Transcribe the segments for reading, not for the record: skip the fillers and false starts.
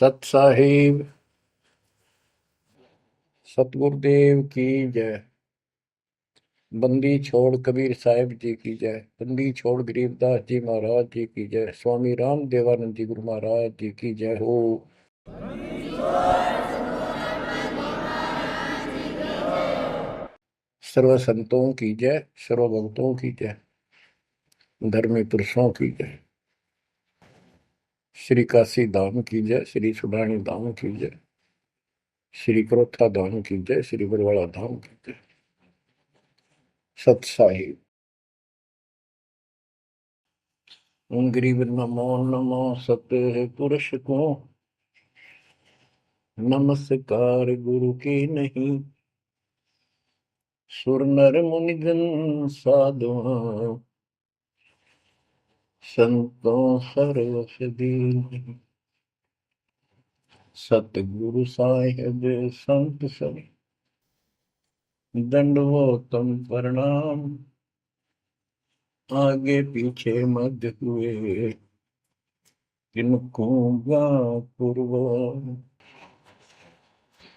सत साहिब सतगुरुदेव की जय। बंदी छोड़ कबीर साहिब जी की जय। बंदी छोड़ गरीबदास जी महाराज जी की जय। स्वामी राम देवानंद जी गुरु महाराज जी की जय हो। सर्व संतों की जय, सर्व भक्तों की जय, धर्मी पुरुषों की जय। श्री काशी धाम की जय, श्री सुडानी धाम की जय, श्री क्रोथा धाम की जय, श्री बरवाड़ा धाम की जय। सत साहिब गरीब नमो नमो सत्य पुरुष को नमस्कार गुरु की नहीं। सुर नर मुनिजन साधुआ संतों सर्वस दीन। सतगुरु साहिब संत सब दंडवतम प्रणाम। आगे पीछे मध्य हुए किनको पूर्व।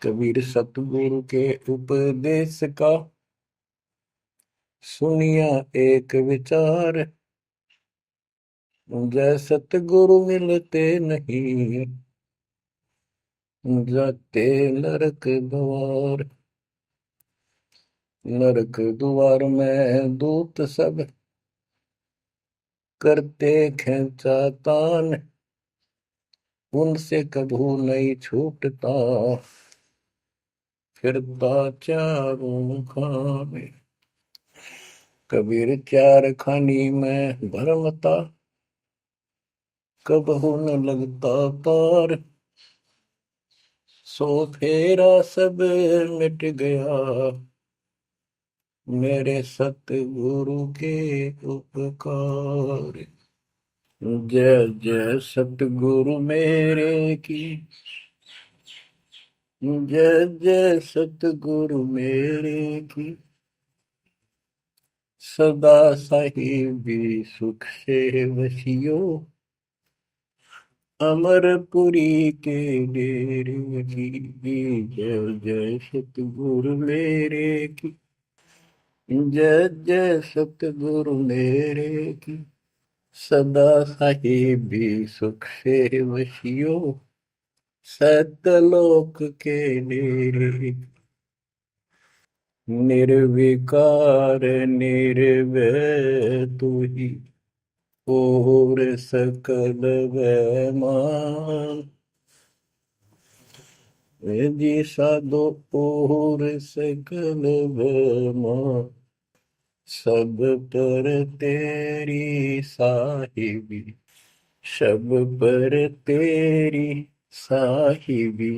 कबीर सतगुरु के उपदेश का सुनिया एक विचार। जय सतगुरु मिलते नहीं जाते नरक द्वार। नरक द्वार में दूत सब करते खेचा तान। उनसे कभू नहीं छूटता फिरता चारों खाने। कबीर चार खानी में भरमता कबहू न लगता तार। सो फेरा सब मिट गया मेरे सतगुरु के उपकार। जय जय सतगुरु मेरे की जय जय सतगुरु मेरे की। सदा साहिबी सुख से वसियो अमरपुरी के डेरे की। जय जय सतगुरु मेरे की जय जय सतगुरु मेरे की। सदा साहिबी सुख से वसियो सतलोक के डेरे। निर्विकार निर्भय तू ही और सकल वैमान। जी साधो और सकल वैमान। सब पर तेरी साहिबी सब पर तेरी साहिबी।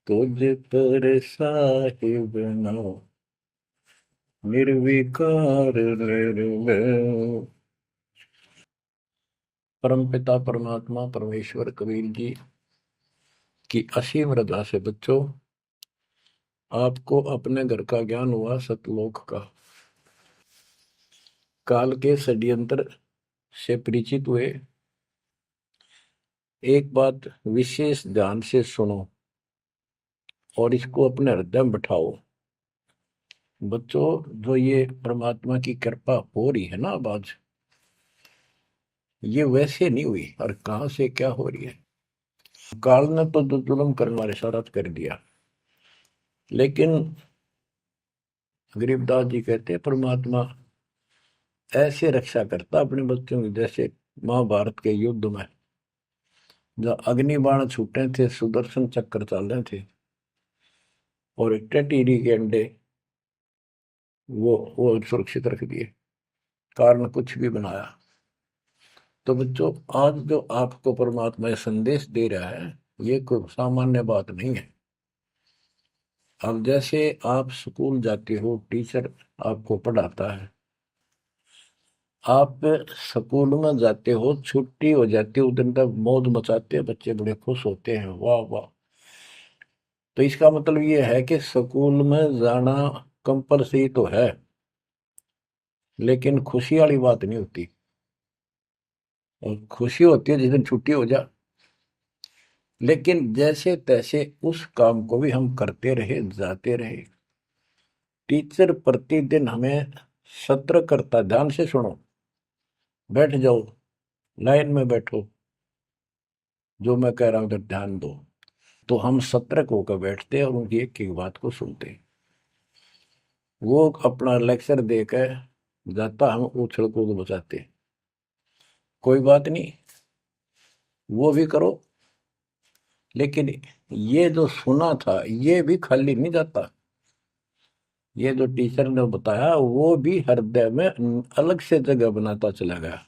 तुझ पर साहिब नाम निर्विकार निर्भय। परमपिता परमात्मा परमेश्वर कबीर जी की असीम रजा से बच्चों आपको अपने घर का ज्ञान हुआ सतलोक का। काल के षड्यंत्र से परिचित हुए। एक बात विशेष ध्यान से सुनो और इसको अपने हृदय में बिठाओ। बच्चों जो ये परमात्मा की कृपा हो रही है ना अब आज, ये वैसे नहीं हुई और कहां से क्या हो रही है। काल ने तो जुल्म करने वाले सारा कर दिया, लेकिन गरीबदास जी कहते हैं परमात्मा ऐसे रक्षा करता अपने बच्चों की, जैसे महाभारत के युद्ध में जब अग्निबाण छूटे थे, सुदर्शन चक्र चल रहे थे और टेटीरी के अंडे वो सुरक्षित रख दिए, कारण कुछ भी बनाया। तो बच्चों आज जो आपको परमात्मा संदेश दे रहा है ये कोई सामान्य बात नहीं है। अब जैसे आप स्कूल जाते हो, टीचर आपको पढ़ाता है, आप स्कूल में जाते हो, छुट्टी हो जाती है, उस दिन तक मौज मचाते हैं, बच्चे बड़े खुश होते हैं, वाह वाह। तो इसका मतलब ये है कि स्कूल में जाना कंपलसरी तो है, लेकिन खुशी वाली बात नहीं होती। और खुशी होती है जिस दिन छुट्टी हो जाए। लेकिन जैसे तैसे उस काम को भी हम करते रहे, जाते रहे। टीचर प्रतिदिन हमें सत्र करता, ध्यान से सुनो, बैठ जाओ, लाइन में बैठो, जो मैं कह रहा हूं उधर ध्यान दो। तो हम सतर्क होकर बैठते और उनकी एक एक बात को सुनते। वो अपना लेक्चर देकर जाता, हम उछल कूद बचाते। कोई बात नहीं, वो भी करो, लेकिन ये जो सुना था ये भी खाली नहीं जाता। ये जो टीचर ने बताया वो भी हृदय में अलग से जगह बनाता चला गया।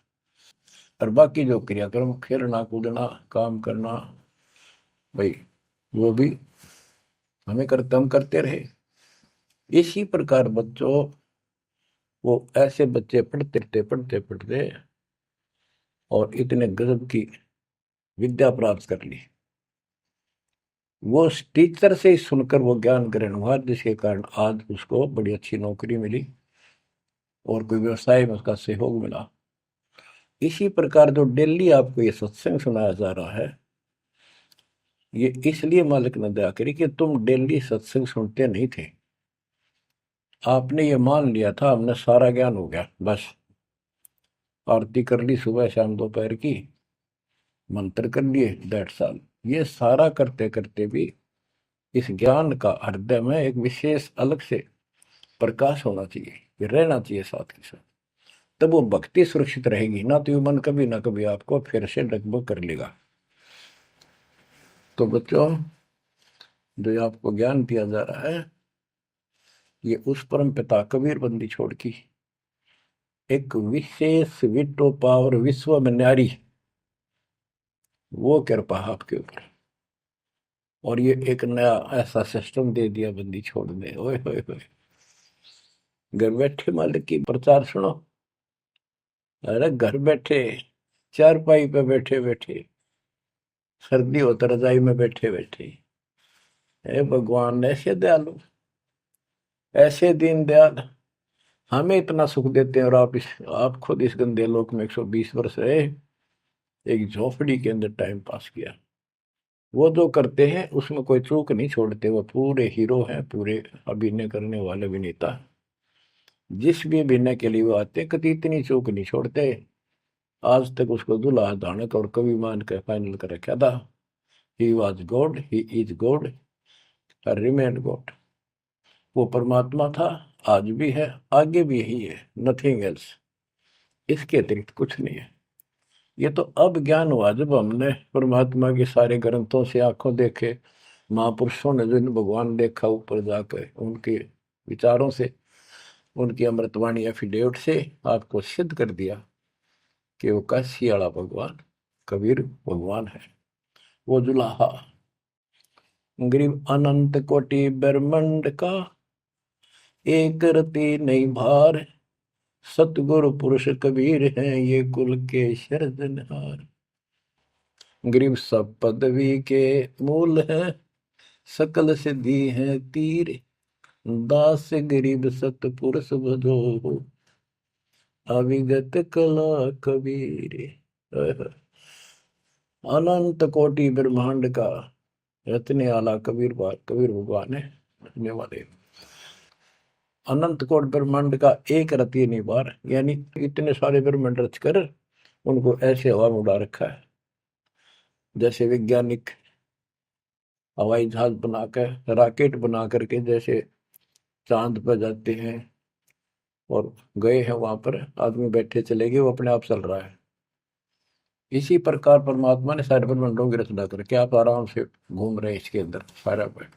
और बाकी जो क्रियाक्रम, खेलना कूदना, काम करना, भाई वो भी हम करते रहे। इसी प्रकार बच्चों, वो ऐसे बच्चे पढ़ते और इतने गजब की विद्या प्राप्त कर ली। वो उस टीचर से ही सुनकर वो ज्ञान ग्रहण हुआ, जिसके कारण आज उसको बड़ी अच्छी नौकरी मिली और कोई व्यवसाय में उसका सहयोग मिला। इसी प्रकार जो डेली आपको ये सत्संग सुनाया जा रहा है, ये इसलिए मालिक ने दया करी कि तुम डेली सत्संग सुनते नहीं थे। आपने ये मान लिया था हमने सारा ज्ञान हो गया, बस आरती कर ली सुबह शाम दोपहर की, मंत्र कर लिए, दैट साल। ये सारा करते करते भी इस ज्ञान का हृदय में एक विशेष अलग से प्रकाश होना चाहिए, ये रहना चाहिए साथ के साथ। तब वो भक्ति सुरक्षित रहेगी, ना तो ये मन कभी ना कभी आपको फिर से डगमग कर लेगा। तो बच्चों, जो आपको ज्ञान दिया जा रहा है, ये उस परम पिता कबीर बंदी छोड़ की एक विशेष विटो पावर विश्व में न्यारी, वो कृपा आपके ऊपर। और ये एक नया ऐसा सिस्टम दे दिया बंदी छोड़ दे। ओए होए होए, घर बैठे मालिक की प्रचार सुनो। अरे घर बैठे, चारपाई पे बैठे बैठे, सर्दी हो तो रजाई में बैठे बैठे, हे भगवान ऐसे दयालु, ऐसे दीन दयाल, हमें इतना सुख देते हैं। और आप खुद इस गंदे लोक में 120 वर्ष रहे, एक झोपड़ी के अंदर टाइम पास किया। वो जो करते हैं उसमें कोई चूक नहीं छोड़ते, वो पूरे हीरो हैं, पूरे अभिनय करने वाले अभिनेता। जिस भी अभिनय के लिए वो आते कभी इतनी चूक नहीं छोड़ते। आज तक उसको दुल्हा दानक और कवि मान के फाइनल कर रखा था। He was God, he is God, remain God. वो परमात्मा था, आज भी है, आगे भी यही है, नथिंग एल्स। इसके अतिरिक्त कुछ नहीं है। ये तो अब ज्ञान हुआ जब हमने परमात्मा के सारे ग्रंथों से आंखों देखे, महापुरुषों ने जिन भगवान देखा ऊपर जाकर, उनके विचारों से, उनकी अमृतवाणी एफिडेविट से आपको सिद्ध कर दिया कि वो काशी वाला भगवान कबीर भगवान है। वो जुलाहा गरीब अनंत कोटि ब्रह्मांड का एक रति नहीं भार, सतगुरु पुरुष कबीर हैं ये कुल के सिरजनहार। गरीब सब पदवी के मूल है, सकल सिद्धि है तीर, दास गरीब सतपुरुष भजो, अविगत कला कबीर। अनंत कोटि ब्रह्मांड का रत्ने आला कबीर भगवान है रखने वाले। अनंत कोट ब्रह्मांड का एक रति निवार, यानी इतने सारे ब्रह्मांड रच कर उनको ऐसे हवा में उड़ा रखा है। जैसे वैज्ञानिक हवाई जहाज बनाकर, रॉकेट बना करके जैसे चांद पर जाते हैं और गए हैं, वहां पर आदमी बैठे चले गए, वो अपने आप चल रहा है। इसी प्रकार परमात्मा ने सारे ब्रह्मांडों की रचना करके आप आराम से घूम रहे हैं इसके अंदर सारा पर।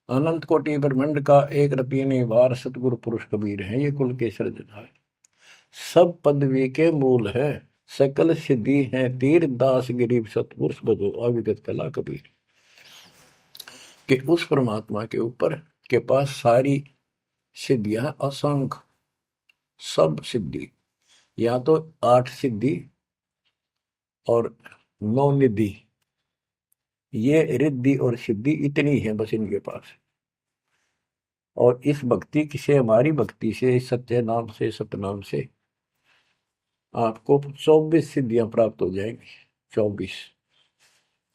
अनंत कोटि ब्रह्मांड का एक रति निवार, सतगुरु पुरुष कबीर है ये कुल के सिरजनहार। सब पदवी के मूल है, सकल सिद्धि है तीर, दास गरीब सतपुरुष भजो, अविगत कला कबीर। कि उस परमात्मा के ऊपर के पास सारी सिद्धियां असंख्य, सब सिद्धि, या तो 8 सिद्धि और 9 निधि, ये रिद्धि और सिद्धि इतनी है बस इनके पास। और इस भक्ति से, हमारी भक्ति से, सत्य नाम से, सतनाम से आपको 24 सिद्धियां प्राप्त हो जाएंगी। 24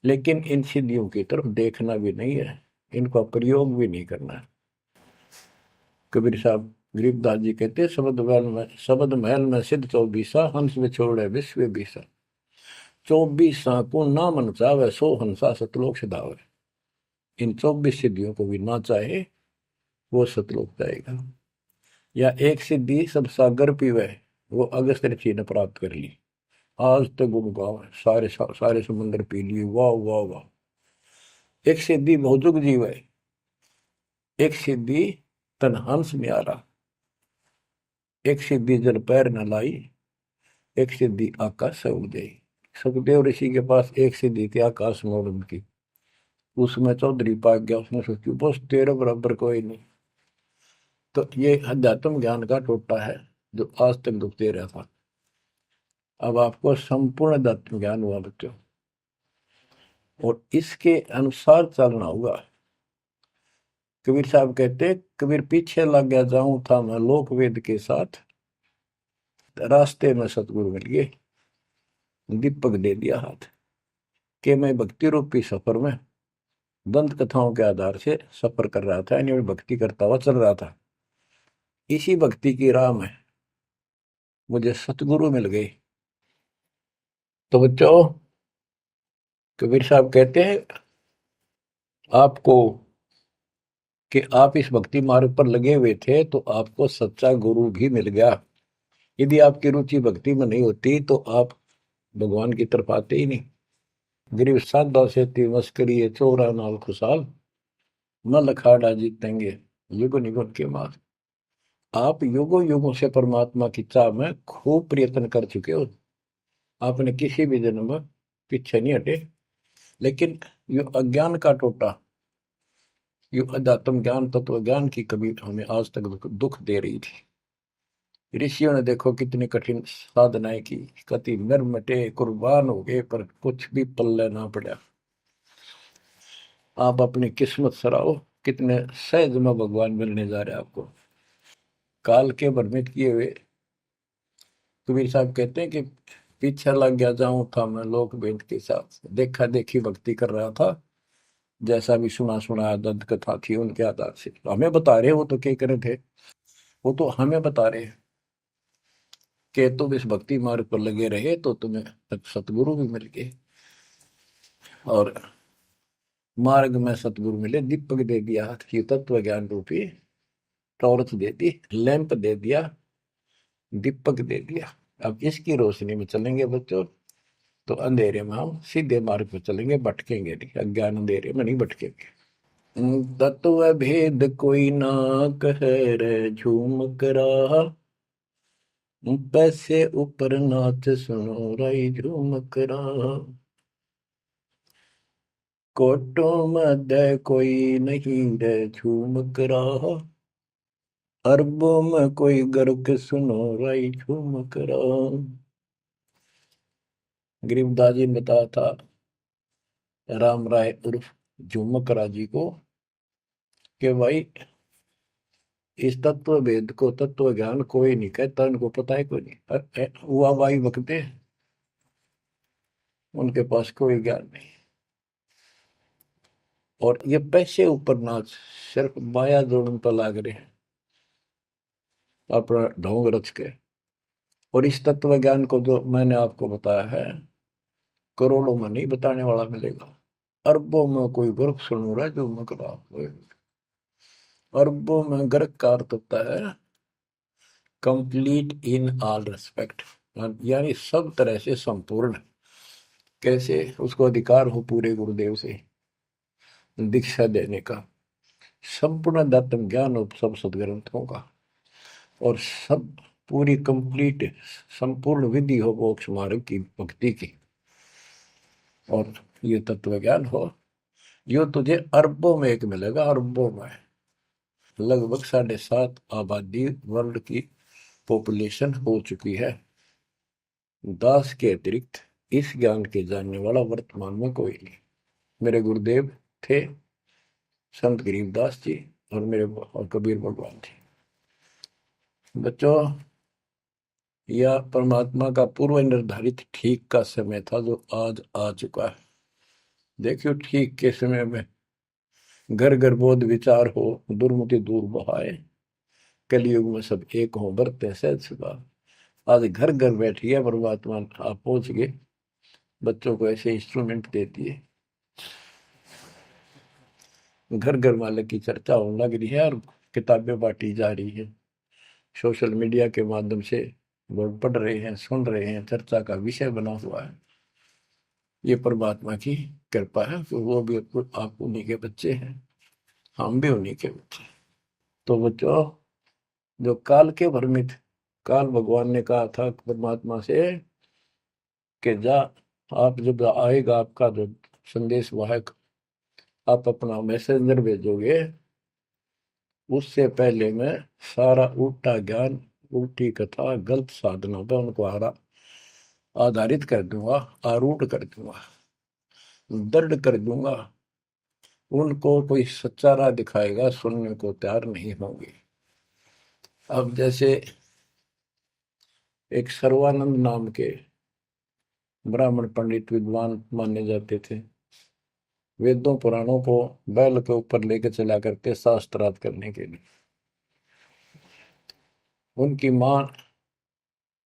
लेकिन इन सिद्धियों की तरफ देखना भी नहीं है, इनका प्रयोग भी नहीं करना है। कबीर साहब गरीबदास जी कहते हैं, शब्द महल में सिद्ध चौबीसा, हंस विछोड़े विश्व बीसा। 24 को ना मन चावे, 100 हंसा सतलोक सिधावे। इन 24 सिद्धियों को भी ना चाहे वो सतलोक जाएगा। या एक सिद्धि सब सागर पीवे, वो अगस्त ऋषि ने प्राप्त कर ली। आज तक गुण गाओ, सारे समुद्र पी लिए, वाह वाह वाह। एक सिद्धि बहुजुग जीव है, एक सिद्धि तन हंस न्यारा, एक सिद्धि जल पैर न लाई, एक सिद्धि आकाश से उड़ गई। सुखदेव ऋषि के पास एक सिद्धि थी आकाश में उड़न की, उसमें चौधरी पाक गया, उसने सोची बस तेरे बराबर कोई नहीं। तो ये अध्यात्म ज्ञान का टोटा है जो आज तक दुख दे रहा था। अब आपको संपूर्ण अध्यात्म ज्ञान हुआ बच्चों, और इसके अनुसार चलना होगा। कबीर साहब कहते, कबीर पीछे लग गया जाऊं था मैं लोक वेद के साथ, रास्ते में सतगुरु मिल गए, दीपक दे दिया हाथ, कि मैं भक्ति रूपी सफर में दंत कथाओं के आधार से सफर कर रहा था, यानी भक्ति करता हुआ चल रहा था। इसी भक्ति की राह में मुझे सतगुरु मिल गए। तो बच्चों, कबीर साहब कहते हैं आपको कि आप इस भक्ति मार्ग पर लगे हुए थे तो आपको सच्चा गुरु भी मिल गया। यदि आपकी रुचि भक्ति में नहीं होती तो आप भगवान की तरफ आते ही नहीं। गरीब साधा से मस्करी है चोरा नाल खुशाल, न लखाड़ा जीतेंगे युग निगुण के मार। आप युगों युगों से परमात्मा की चाह में खूब प्रयत्न कर चुके हो, आपने किसी भी जन्म में पीछे नहीं हटे। लेकिन यो अज्ञान का टोटा, यो अध्यात्म ज्ञान तत्व ज्ञान की कभी हमें आज तक दुख दे रही थी। ऋषियों ने देखो कितनी कठिन साधनाएं की, कति नर मटे कुर्बान हो गए, पर कुछ भी पल्ले ना पड़ा। आप अपनी किस्मत सराहो, कितने सहज में भगवान मिलने जा रहे हैं आपको। काल के भ्रमित किए हुए कबीर साहब कहते हैं कि पीछे लग गया जाऊं था मैं लोक वेद के साथ, देखा देखी भक्ति कर रहा था, जैसा भी सुना सुना दंत कथा थी उनके आधार से। तो हमें बता रहे, वो तो क्या करे थे, वो तो हमें बता रहे कि तुम इस भक्ति मार्ग पर लगे रहे तो तुम्हें सतगुरु भी मिल गए। और मार्ग में सतगुरु मिले, दीपक दे दिया, तत्व ज्ञान रूपी टॉर्च दे दी, लैंप दे दिया, दीपक दे दिया। अब इसकी रोशनी में चलेंगे बच्चों तो अंधेरे में हम सीधे मार्ग पर चलेंगे, भटकेंगे नहीं, अज्ञान अंधेरे में नहीं भटकेंगे। तत्व भेद कोई ना कहे रे झूम करा, पैसे ऊपर नाच सुनो राई झूम करा। कोटों मध्य कोई नहीं रे झूम करा, अरबों में कोई गर्क सुनो राई झूम करा। गरीबदास जी ने बताया था राम राय उर्फ झूमकरा जी को कि भाई इस तत्व भेद को, तत्व ज्ञान कोई नहीं कहता, उनको पता है कोई नहीं, हुआ भाई बकते उनके पास कोई ज्ञान नहीं। और ये पैसे ऊपर नाच, सिर्फ माया जोड़न पर लाग रहे हैं अपना ढोंग रच के। और इस तत्व ज्ञान को जो मैंने आपको बताया है, करोड़ों में नहीं बताने वाला मिलेगा, अरबों में कोई गर्क सुन रहा है जो मकरा। अरबों में गर्क का अर्थ होता है कंप्लीट इन ऑल रेस्पेक्ट, यानी सब तरह से संपूर्ण। कैसे उसको अधिकार हो पूरे गुरुदेव से दीक्षा देने का, संपूर्ण अध्यात्म ज्ञान हो सब सदग्रंथों का, और सब पूरी कंप्लीट संपूर्ण विधि हो मोक्ष मार्ग की भक्ति की, और ये तत्व ज्ञान हो, यो तुझे अरबों में एक मिलेगा, अरबों में। लगभग 7.5 आबादी वर्ल्ड की पॉपुलेशन हो चुकी है। दास के अतिरिक्त इस ज्ञान के जानने वाला वर्तमान में कोई नहीं। मेरे गुरुदेव थे संत गरीबदास जी, और मेरे और कबीर भगवान थे। बच्चों, यह परमात्मा का पूर्व निर्धारित ठीक का समय था जो आज आ चुका है। देखियो ठीक के समय में घर घर बोध विचार हो, दुर्मति दूर बहाए, कलयुग में सब एक हो, बरते सहज सुखा। आज घर घर बैठी है परमात्मा, आप पहुंच गए, बच्चों को ऐसे इंस्ट्रूमेंट देती है, घर घर मालिक की चर्चा होने लग रही है और किताबें बांटी जा रही है, सोशल मीडिया के माध्यम से लोग पढ़ रहे हैं, सुन रहे हैं, चर्चा का विषय बना हुआ है। ये परमात्मा की कृपा है कि वो भी आप उन्हीं के बच्चे हैं, हम भी उन्हीं के बच्चे। तो बच्चों, जो काल के भ्रमित, काल भगवान ने कहा था परमात्मा से कि जा, आप जब आएगा आपका जो संदेश वाहक, आप अपना मैसेंजर भेजोगे, उससे पहले मैं सारा उल्टा ज्ञान, उल्टी कथा, गलत साधनों पर उनको आधारित कर दूंगा, आरूढ़ कर दूंगा, दृढ़ कर दूंगा। उनको कोई सच्चा राह दिखाएगा, सुनने को तैयार नहीं होंगे। अब जैसे एक सर्वानंद नाम के ब्राह्मण पंडित विद्वान माने जाते थे, वेदों पुराणों को बैल के ऊपर लेकर चला करते शास्त्रार्थ करने के लिए। उनकी माँ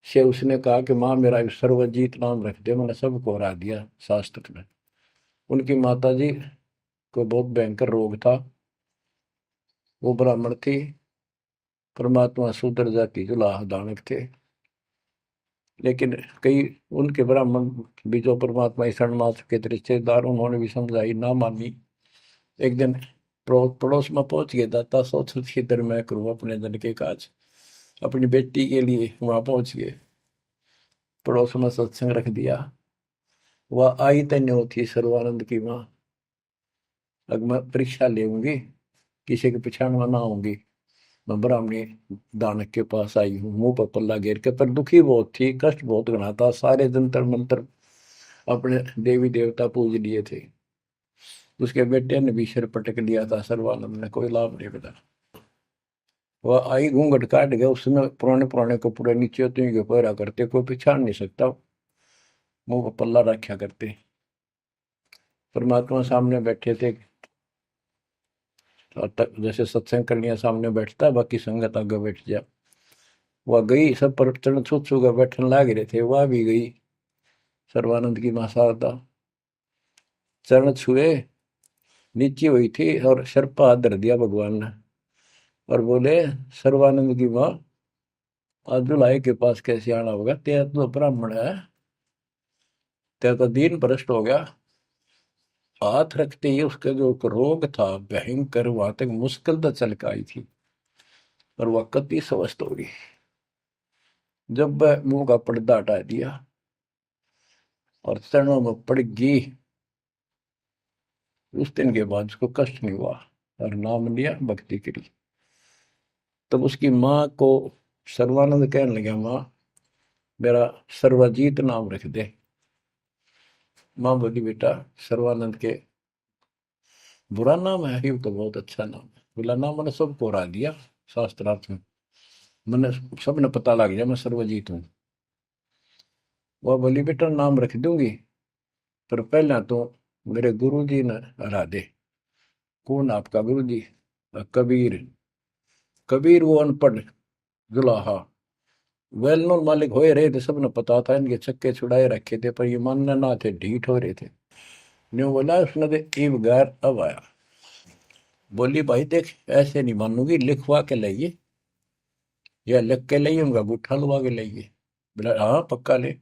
से उसने कहा कि माँ मेरा सर्वजीत नाम रख दे, मैंने सबको हरा दिया शास्त्र में। उनकी माता जी को बहुत भयंकर रोग था, वो ब्राह्मण थी, परमात्मा शूद्र जाति जुलाह दानक थे, लेकिन कई उनके ब्राह्मण भी जो परमात्मा ईश्वर मात्र के रिश्तेदार, उन्होंने भी समझाई, ना मानी। एक दिन पड़ोस में पहुंच गया, दाता सोच इधर मैं करूँ अपने धन के काज, अपनी बेटी के लिए वहां पहुंच गए, पड़ोस में सत्संग रख दिया। वह आई तन्यो थी सर्वानंद की माँ, अब मैं परीक्षा लेंगी, किसी के पिछाड़ में ना आऊंगी, मैं ब्राह्मणी दानक के पास आई हूँ, मुंह पर पल्ला घेर के, पर दुखी बहुत थी, कष्ट बहुत घना था, सारे जंतर मंत्र अपने देवी देवता पूज लिए थे, उसके बेटे ने भी सिर पटक लिया था, सर्वानंद ने कोई लाभ नहीं मिला। वह आई, घूंघट काट गया, उसमें पुराने पुराने कपड़े नीचे तुम के पहरा करते, कोई पिछाड़ नहीं सकता, मुंह पर पल्ला रखा करते। परमात्मा सामने बैठे थे, जैसे सत्संग करने सामने बैठता है, बाकी संगत आगे बैठ जा। वह गई, सब पर चरण छू छू कर बैठने लग रहे थे, वह भी गई, सर्वानंद की मां शारदा, चरण छुए, नीचे हुई थी और सर पर हाथ धर दिया भगवान ने और बोले, सर्वानंद की मां, आज दुल्हाई के पास कैसे आना होगा, तेरा तो ब्राह्मण है, तेरा तो दीन भ्रष्ट हो गया। हाथ रखते ही उसका जो रोग था भयंकर, वहां तक मुश्किल तो चल के आई थी, और वह कति स्वस्थ हो गई। जब वह मुंह का पर्दा हटा दिया और चरणों में पड़ गई, उस दिन के बाद उसको कष्ट नहीं हुआ और नाम लिया, भक्ति करी। तब उसकी माँ को सर्वानंद कहने लगा, माँ मेरा सर्वजीत नाम रख दे। माँ बोली, बेटा सर्वानंद के बुरा नाम है, ही तो बहुत अच्छा नाम है। बोला, नाम मैंने सबको हरा दिया शास्त्रार्थ में, मैंने सबने पता लग गया मैं सर्वजीत हूँ। वह बोली, बेटा नाम रख दूंगी, पर पहले तो मेरे गुरु जी ने हरा दे। कौन आपका गुरु जी? कबीर। कबीर वो अनपढ़ जुलाहा, वेल नोन मालिक हो रहे थे, सबने पता था, इनके छक्के छुड़ाए रखे थे, पर ये मानने ना थे, ढीठ हो रहे थे। न्यू बोला उसने, दे ईब गैर अब आया। बोली, भाई देख ऐसे नहीं मानूंगी, लिखवा के लाइए, या लिख के लाइए, उनका गुट्ठा लुआ के लाइए। बोला, हाँ पक्का ले।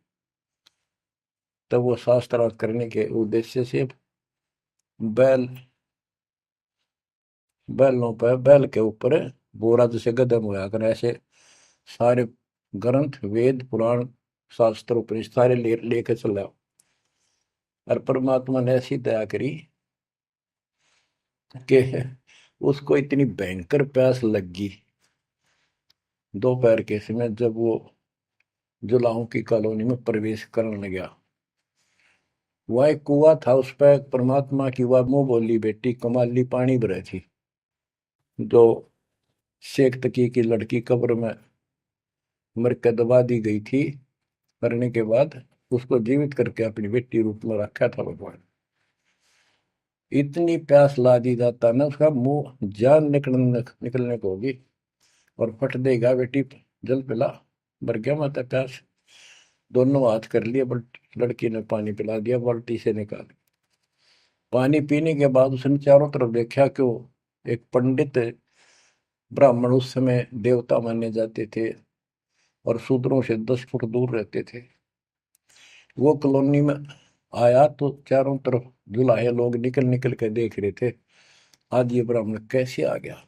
तब वो शास्त्रार्थ करने के उद्देश्य से बैल, बैलों पर, बैल के ऊपर बोरा जैसे गदम हुआ कर, ऐसे सारे ग्रंथ, वेद, पुराण, शास्त्र, उपनिषद सारे लेके चला। और परमात्मा ने ऐसी दया करी कि उसको इतनी भयंकर प्यास लगी दोपहर के समय, जब वो जुलाहों की कॉलोनी में प्रवेश करने गया। वह एक कुआ था, उस पर परमात्मा की वह मुंह बोली बेटी कमाली पानी भरे थी, जो शेख तकी की लड़की कब्र में मर के दबा दी गई थी, करने के बाद उसको जीवित करके अपनी बेटी रूप में रखा था भगवान। इतनी प्यास ला दी जाता ना, उसका मुंह जान निकलने को होगी और फट देगा बेटी, जल पिला। भर गया माता प्यास। दोनों हाथ कर लिए, बट लड़की ने पानी पिला दिया बाल्टी से निकाल। पानी पीने के बाद उसने चारों तरफ देखा कि एक पंडित ब्राह्मण, उस समय देवता माने जाते थे और शूद्रों से 10 फुट दूर रहते थे, वो कॉलोनी में आया तो चारों तरफ जुलाहे लोग निकल निकल के देख रहे थे, आज ये ब्राह्मण कैसे आ गया।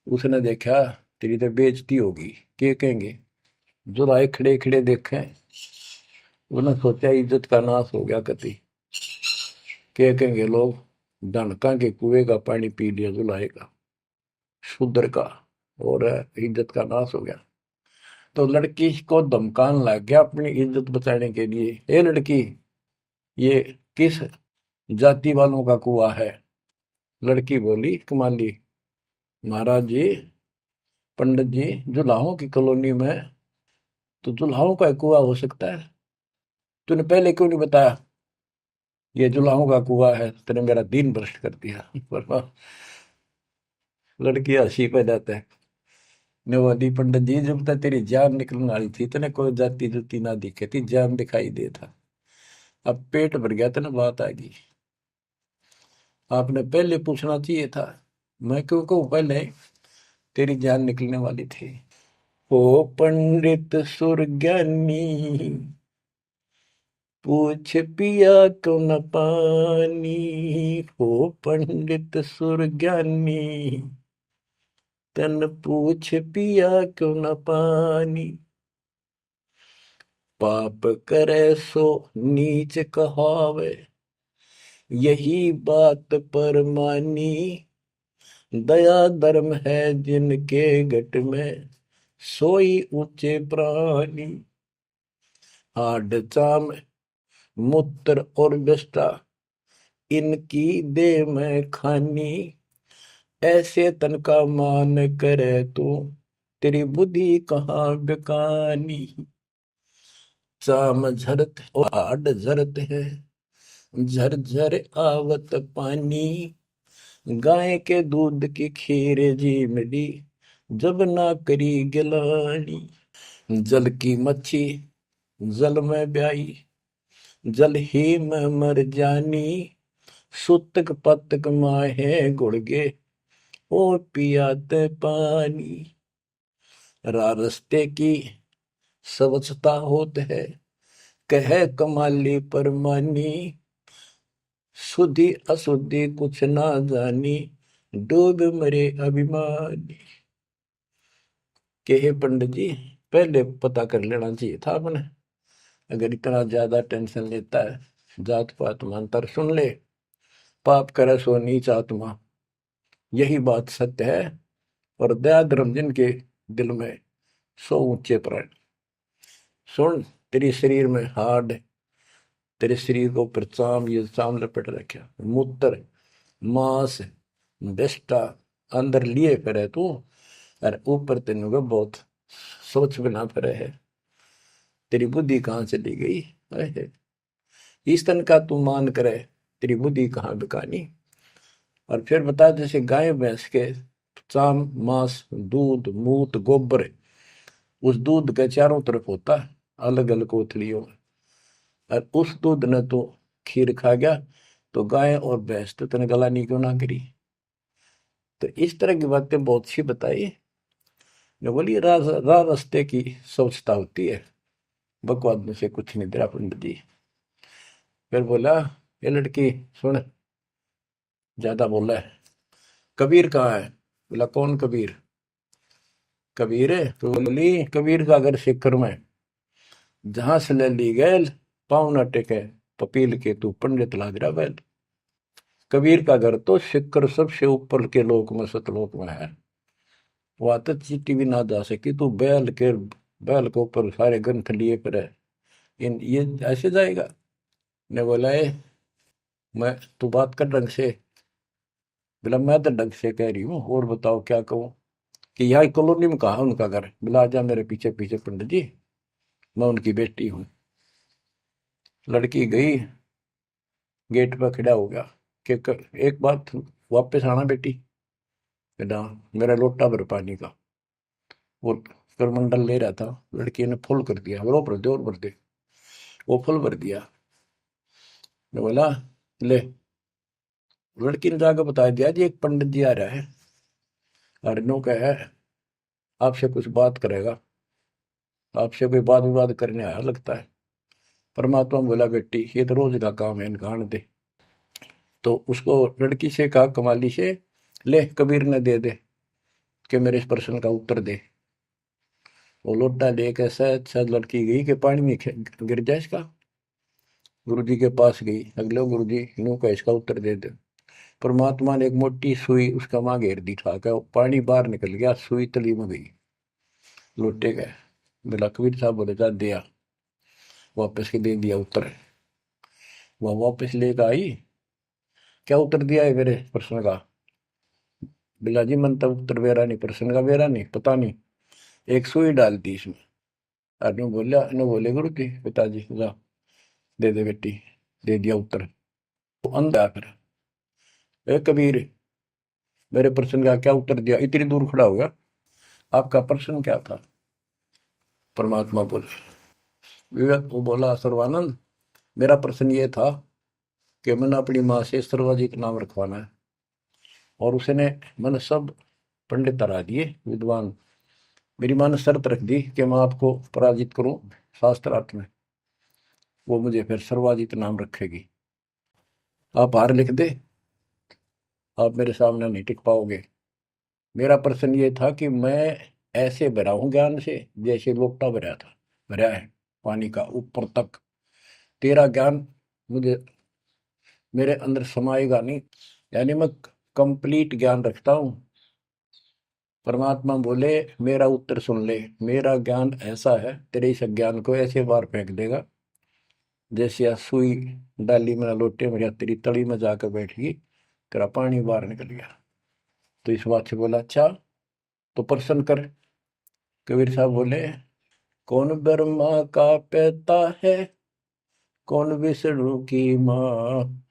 उसने देखा, तेरी तो बेइज्जती होगी, क्या कहेंगे। जुलाहे खड़े खड़े देखे, उन्होंने सोचा इज्जत का नाश हो गया कति, क्या कहेंगे लोग, डनका के कुएं का पानी पी लिया जुलाहे का, शूद्र का, और इज्जत का नाश हो गया। तो लड़की को धमकाने लग गया अपनी इज्जत बचाने के लिए, ए लड़की, ये किस जाति वालों का कुआं है। लड़की बोली, कमाली, महाराज जी, पंडित जी, जुलाहों की कॉलोनी में तो जुलाहों का कुआं हो सकता है, तूने पहले क्यों नहीं बताया ये जुलाहों का कुआं है, तेने मेरा दिन भ्रष्ट कर दिया। पर लड़की हंसी पे जाता है, ने बोली, पंडित जी, जब तक तेरी जान निकलने वाली थी तेने कोई जाति जुती ना दिखे थी, जान दिखाई दे था, अब पेट भर गया तेने बात आ गई, आपने पहले पूछना चाहिए था। मैं क्यों कहूँ पहले, तेरी जान निकलने वाली थी। ओ पंडित सुरज्ञानी, पूछ पिया क्यों न पानी, हो पंडित सुरज्ञानी, तन पूछ पिया क्यों न पानी। पाप करे सो नीच कहावे, यही बात पर मानी, दया धर्म है जिनके घट में, सोई ऊंचे प्राणी। हाड चाम मूत्र और विष्ठा, इनकी दे में खानी, ऐसे तन का मान करे तू, तेरी बुद्धि कहाँ बेकानी। चाम झरत और हाड झरत है, झरझर आवत पानी, गाय के दूध की खीर जी मिली, जब ना करी गिलानी। जल की मच्छी जल में ब्याई, जल ही में मर जानी, सुतक पतक माहे गुड़गे, ओ पियाते पानी। रास्ते की स्वच्छता होत है, कह कमाली परमानी, शुद्धि अशुद्धि कुछ ना जानी, डूब मरे अभिमानी। के हे पंडित जी, पहले पता कर लेना चाहिए था अपने, अगर इतना ज्यादा टेंशन लेता है, जात पात मानतर सुन ले, पाप करे सो नीच आत्मा, यही बात सत्य है। और दया धर्म जिनके दिल में, सो ऊंचे प्राण। सुन, तेरे शरीर में हाड, तेरे शरीर को ऊपर चाम, ये चाम लपेट रखा, मूत्र मांस विष्ठा अंदर लिए फिरे तू, और ऊपर तेन को बहुत सोच बना फिरे है, तेरी बुद्धि कहाँ चली गई है, इस तन का तू मान करे, तेरी बुद्धि कहाँ बिकानी। और फिर बता, जैसे गाय भैंस के चाम मांस दूध मूत गोबर, उस दूध के चारों तरफ होता है अलग अलग कोथलियों में, और उस दूध ने तो खीर खा गया, तो गाय और भैंस तो तेने गलानी क्यों ना करी। तो इस तरह की बातें बहुत सी बताई। जो बोली, रास्ते की स्वच्छता होती है, बकवाद में से कुछ नहीं तेरा पंडित जी। फिर बोला, ये लड़की सुन, ज्यादा बोला है, कबीर कहाँ है। बोला, कौन कबीर। कबीर है तो बोली, कबीर का घर सिक्कर में, जहां से ले ली गैल, पाँव न टेके पपील के, तू पंडित लाग रहा बैल। कबीर का घर तो सिक्कर सबसे ऊपर के लोक में, सतलोक में है, वहां तक चीटी भी ना जा सकी, तू बैल के ऊपर सारे ग्रंथ लिए फिर है, इन ये ऐसे जाएगा। ने बोला, मैं, तू बात कर ढंग से। बोला, मैं तो ढंग से कह रही हूँ, और बताओ क्या कहूँ। कि यहाँ कॉलोनी में कहा उनका घर। बोला, जा मेरे पीछे पीछे पंडित जी, मैं उनकी बेटी हूँ। लड़की गई, गेट पर खड़ा हो गया, कि एक बात वापस आना बेटी, बेटा मेरा लोटा भर पानी का। वो करमंडल ले रहा था, लड़की ने फुल कर दिया, वो भर दे और भर दे, वो फुल भर दिया। मैं बोला ले, लड़की ने जाकर बता दिया जी एक पंडित जी आ रहा है, अर्नो का है, आपसे कुछ बात करेगा, आपसे कोई बात विवाद करने आया लगता है। परमात्मा बोला बेटी ये तो रोज का काम है, इनका दे। तो उसको लड़की से कहा कमाली से, ले कबीर ने दे दे कि मेरे इस प्रश्न का उत्तर दे। वो लोटा लेकर शायद शायद लड़की गई कि पानी में गिर जाए इसका। गुरु जी के पास गई, अगले गुरु जी यूं का इसका उत्तर दे दे। परमात्मा ने एक मोटी सुई उसका माँ घेर दी, ठा कर पानी बाहर निकल गया, सुई तली में गई, लोटे गए। बोला कबीर साहब बोले जा दिया, वापस के दे दिया उत्तर। वह वापस लेकर आई, क्या उत्तर दिया है मेरे प्रश्न का? बिला जी मन तब उत्तर बेरा नहीं, प्रश्न का बेरा नहीं, पता नहीं, एक सुई डाल दी इसमें। अनु बोला, अनु बोले गुरु जी पिताजी जा दे दे बेटी, दे दिया उत्तर। तो अंधा फिर ए कबीर मेरे प्रश्न का क्या उत्तर दिया, इतनी दूर खड़ा हो गया, आपका प्रश्न क्या था? परमात्मा बोले, विवेक को बोला सर्वानंद मेरा प्रश्न ये था कि मैंने अपनी माँ से सर्वाजीत नाम रखवाना है, और उसने मैंने सब पंडित हरा दिए विद्वान, मेरी माँ ने शर्त रख दी कि मैं आपको पराजित करूं शास्त्रार्थ में, वो मुझे फिर सर्वाजीत नाम रखेगी। आप हार लिख दे, आप मेरे सामने नहीं टिक पाओगे। मेरा प्रश्न ये था कि मैं ऐसे भरा हूं ज्ञान से जैसे लोटा भरा था, भरा है पानी का ऊपर तक, तेरा ज्ञान मुझे मेरे अंदर समाएगा नहीं, यानी मैं कंप्लीट ज्ञान रखता हूं। परमात्मा बोले मेरा उत्तर सुन ले, मेरा ज्ञान ऐसा है तेरे इस ज्ञान को ऐसे बार फेंक देगा जैसे या सुई डाली में लोटे में या तेरी तली में जाकर बैठ गई, तेरा पानी बाहर निकल गया। तो इस बात से बोला अच्छा तो प्रश्न कर। कबीर साहब बोले कौन ब्रह्मा का पिता है, कौन विष्णु की माँ,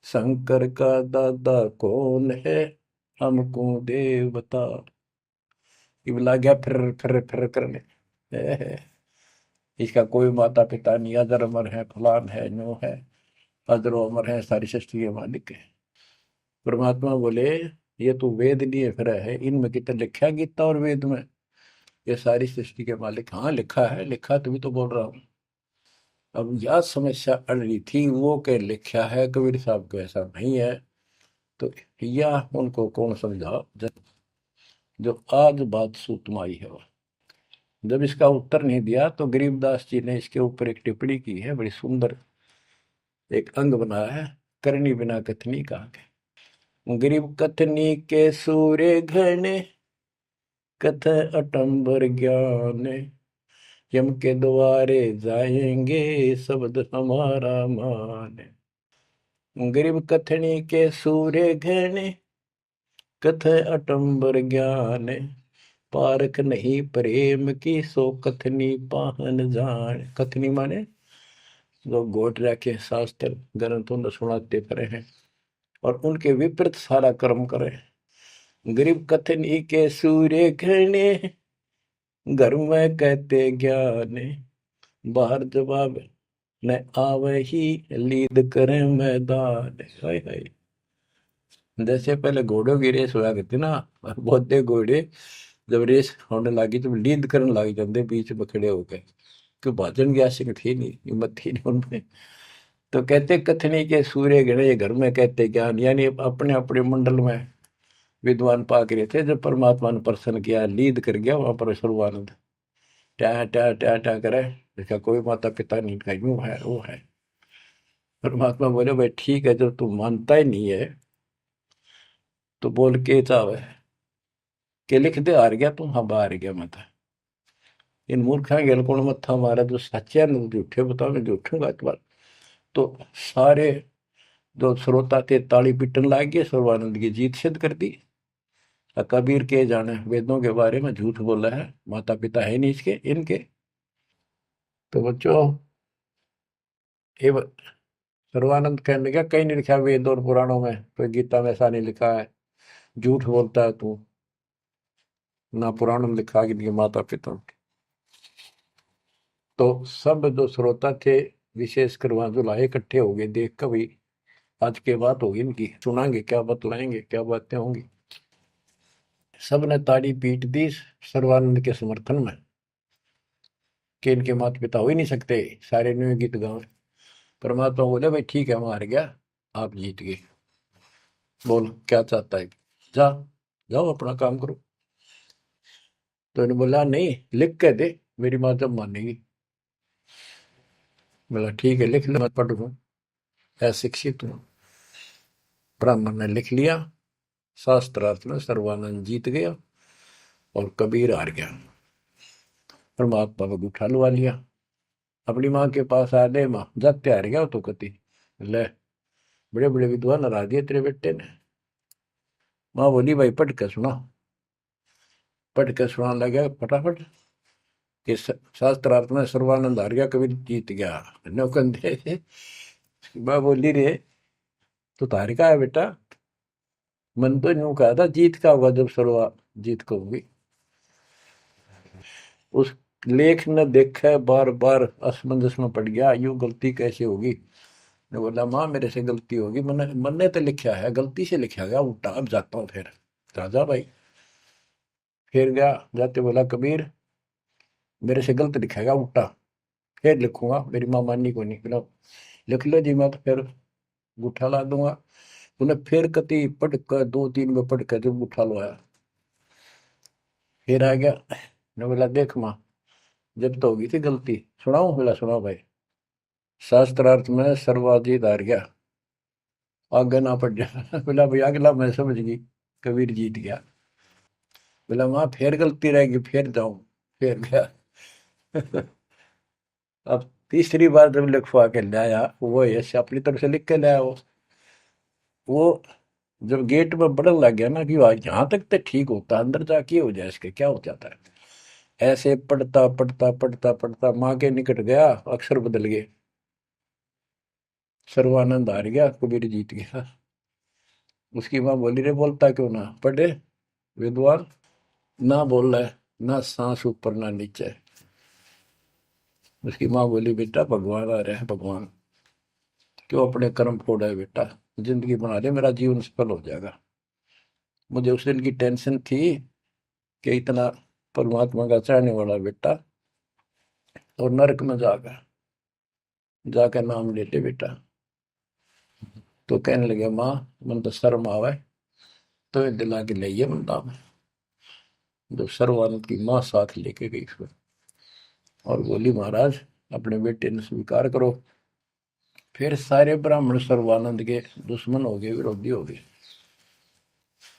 शंकर का दादा कौन है, हमको देव बता। ये बोला गया फिर करने, इसका कोई माता पिता नहीं, अजर अमर है, फलान है, नो है, अजरो अमर है, सारी सृष्टि के मालिक है। परमात्मा बोले ये तो वेद लिए फिर है, इनमें कितना लिखा गीता और वेद में ये सारी सृष्टि के मालिक? हाँ लिखा है, लिखा तभी तो बोल रहा हूँ। अब यह समस्या अड़ रही थी, वो के लिखा है कबीर साहब को ऐसा नहीं है, तो यह उनको कौन समझा जो आज बात सूतम आई है। जब इसका उत्तर नहीं दिया तो गरीबदास जी ने इसके ऊपर एक टिप्पणी की है, बड़ी सुंदर एक अंग बनाया है, करनी बिना कथनी कहा के। गरीब कथनी के सूर्य घने, कथ अटंबर ज्ञान, यम के द्वारे जाएंगे शब्द हमारा मान। गरीब कथनी के सूर्य घने, कथ अटंबर ज्ञान, पारख नहीं प्रेम की सो कथनी पाहन जान। कथनी माने जो गोट रखे शास्त्र ग्रंथों ने सुनाते पड़े हैं और उनके विपरीत सारा कर्म करे। गरीब कथनी के सूर्य घने, घर में कहते ज्ञान, बाहर जवाब न आवे ही लीद करे मैदान। हाय हाय, जैसे पहले घोड़ों की रेस हुआ करती ना, और बहुत घोड़े जब रेस होने लगी तो लीड करने लग जाते बीच में खड़े होकर, क्यों भाजन की आशिक थी नहीं, हिम्मत थी नहीं उनमें। तो कहते कथनी के सूर्य गणे घर में कहते ज्ञान, यानी अपने अपने मंडल में विद्वान पाक रहे थे। जब परमात्मा ने प्रसन्न किया, लीद कर गया वहां पर सर्वानंद, ट्या ट्या ट्या ट्या करे, इसका कोई माता पिता नहीं, का यूं है वो है। परमात्मा बोले भाई ठीक है, जब तू मानता ही नहीं है तो बोल के चाहे के लिख दे, हार गया तू, हाँ हार गया मैं तो। इन मूर्खा गेल कौन मत्था मारा, जो सच्चे न झूठे बताओ, मैं झूठूंगा इस बार। तो सारे जो श्रोता थे ताली पीटन लाग गए, सर्वानंद की जीत सिद्ध कर दी। कबीर के जाने वेदों के बारे में झूठ बोला है, माता पिता है नहीं इसके इनके। तो बच्चों ये सर्वानंद कहने लगा कहीं नहीं लिखा वेद और पुराणों में, कोई गीता में ऐसा नहीं लिखा है, झूठ बोलता है तू, ना पुराण में लिखा कि इनके माता पिता। तो सब जो श्रोता थे, विशेषकर वहां जो लाए इकट्ठे हो गए, देख कर भाई आज के बात होगी इनकी, सुनाएंगे क्या बतलाएंगे, क्या बातें होंगी। सब ने ताड़ी पीट दी सर्वानंद के समर्थन में कि इनके माता पिता हो ही नहीं सकते, सारे न्यू गीत गाँव। परमात्मा बोले भाई ठीक है, मार गया, आप जीत गए, बोल क्या चाहता है, जा, जाओ अपना काम करो। तो इन्होंने बोला नहीं, लिख के दे, मेरी माँ जब मानेगी। बोला ठीक है, लिख ले, मैं पढ़ लूँ, अशिक्षित हूँ। ब्राह्मण ने लिख लिया, शास्त्रार्थ में सर्वानंद जीत गया और कबीर हार गया। परमात्मा को उठा लुआ लिया, अपनी माँ के पास आ गए, माँ जाते हार गया तो कति ले, बड़े बड़े विद्वान हरा दिए तेरे बेटे ने। माँ बोली भाई पढ़ के सुना, पढ़ के सुनाने लगा फटाफट कि शास्त्रार्थ में सर्वानंद हार गया, कबीर जीत गया। नौकंदे माँ बोली रे तो तार का है बेटा, मन तो यूं कहा था जीत का होगा जब सर्वा जीत को होगी। उस लेख ने देखा, बार बार असमंजस में पड़ गया, यूं गलती कैसे होगी। ने बोला माँ मेरे से गलती होगी, मैंने मन ने तो लिखा है, गलती से लिखा गया उल्टा, अब जाता हूँ फिर। राजा भाई फिर गया, जाते बोला कबीर मेरे से गलत लिखेगा उल्टा, फिर लिखूंगा, मेरी माँ माननी को नहीं। बोला लिख लो जी, मैं तो फिर गुठा ला दूंगा। उन्हें फिर कति पढ़ कर, दो तीन में पढ़ कर जब गुठा लो आया, फिर आ गया। ने बोला देख माँ, जब तो होगी थी गलती, सुनाऊं? बोला सुनाओ भाई। शास्त्रार्थ में सर्वाधिक हार गया, आगे ना पड़ जा। बोला भाई अगला मैं समझ गई, कबीर जीत गया। बोला माँ फिर गलती रहेगी, फिर जाऊं, फिर गया। अब तीसरी बार जब लिखवा के लाया, वो यश अपनी तरफ से लिख के लाया, वो जब गेट में बढ़न लग गया ना कि यहाँ तक तो ठीक होता, अंदर जाके हो जाए इसके क्या हो जाता है। ऐसे पढ़ता पढ़ता पढ़ता पढ़ता माँ के निकट गया, अक्षर बदल गए, सर्वानंद हार गया, कबीर जीत गया। उसकी माँ बोली रे बोलता क्यों ना, पढ़े विद्वान, ना बोल रहा है, ना सांस ऊपर ना नीचे। उसकी माँ बोली बेटा भगवान आ रहे हैं, भगवान क्यों अपने कर्म फोड़ा है बेटा, जिंदगी बना ले, मेरा जीवन सफल हो जाएगा। मुझे उस दिन की टेंशन थी कि इतना परमात्मा का चाहने वाला बेटा और नरक में जाकर नाम ले ले बेटा। तो कहने लगे माँ मन तो शर्म आवे, तो ये दिला के ले बंदा में। जो सर्वानंद की माँ साथ लेके गई फिर, और बोली महाराज अपने बेटे ने स्वीकार करो। फिर सारे ब्राह्मण सर्वानंद के दुश्मन हो गए, विरोधी हो गए।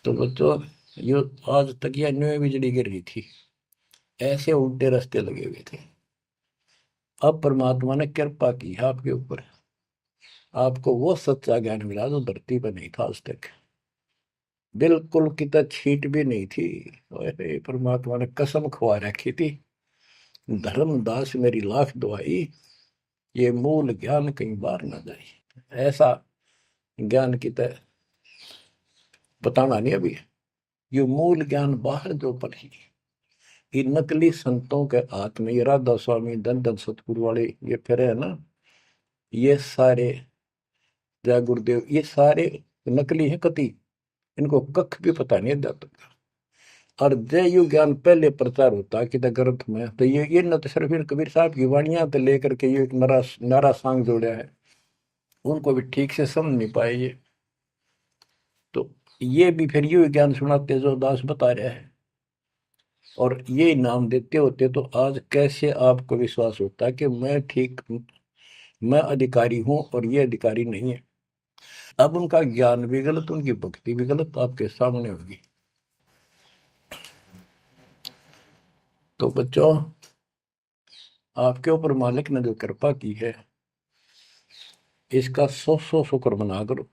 तो बच्चों ये आज तक यह न्यू बिजली गिर रही थी, ऐसे उल्टे रास्ते लगे हुए थे। अब परमात्मा ने कृपा की है आपके ऊपर, आपको वो सच्चा ज्ञान मिला जो धरती पर नहीं था आज तक, बिल्कुल कितना छीट भी नहीं थी। ओए परमात्मा ने कसम खवा रखी थी, धर्मदास मेरी लाख दुआई, ये मूल ज्ञान कहीं बार ना जाए। ऐसा ज्ञान की तरह बताना नहीं अभी, ये मूल ज्ञान बाहर जो पढ़ी, ये नकली संतों के हाथ में, ये राधा स्वामी धन धन सतगुरु वाले ये फिर है ना, ये सारे जय गुरुदेव, ये सारे नकली है कति, इनको कख भी पता नहीं अध्यात्म का। और जय यु ज्ञान पहले प्रचार होता कि ग्रंथ में, तो ये न तो सिर्फ कबीर साहब की वाणियां तो लेकर के ये एक नारा सांग जोड़ा है, उनको भी ठीक से समझ नहीं पाए ये। तो ये भी फिर यू ज्ञान सुनाते जो दास बता रहे हैं, और ये नाम देते होते, तो आज कैसे आपको विश्वास होता कि मैं ठीक, मैं अधिकारी हूं और ये अधिकारी नहीं है। अब उनका ज्ञान भी गलत, उनकी भक्ति भी गलत आपके सामने होगी। तो बच्चों आपके ऊपर मालिक ने जो कृपा की है, इसका सौ सौ शुक्र मना करो।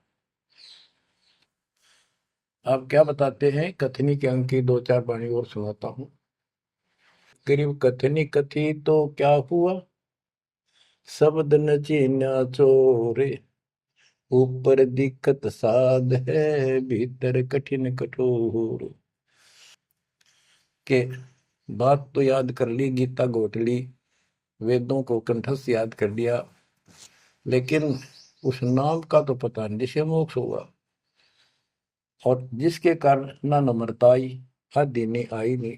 आप क्या बताते हैं, कथनी के अंक की दो चार वाणी और सुनाता हूं। करीब कथनी कथी तो क्या हुआ, शब्द न चीन्या चोरे, ऊपर दिक्कत साध है, भीतर कठिन कठोर। के बात तो याद कर ली, गीता घोट ली, वेदों को कंठस्थ याद कर लिया, लेकिन उस नाम का तो पता नहीं जिसे मोक्ष होगा, और जिसके कारण ना नम्रता आई, हद ही नहीं आई नहीं।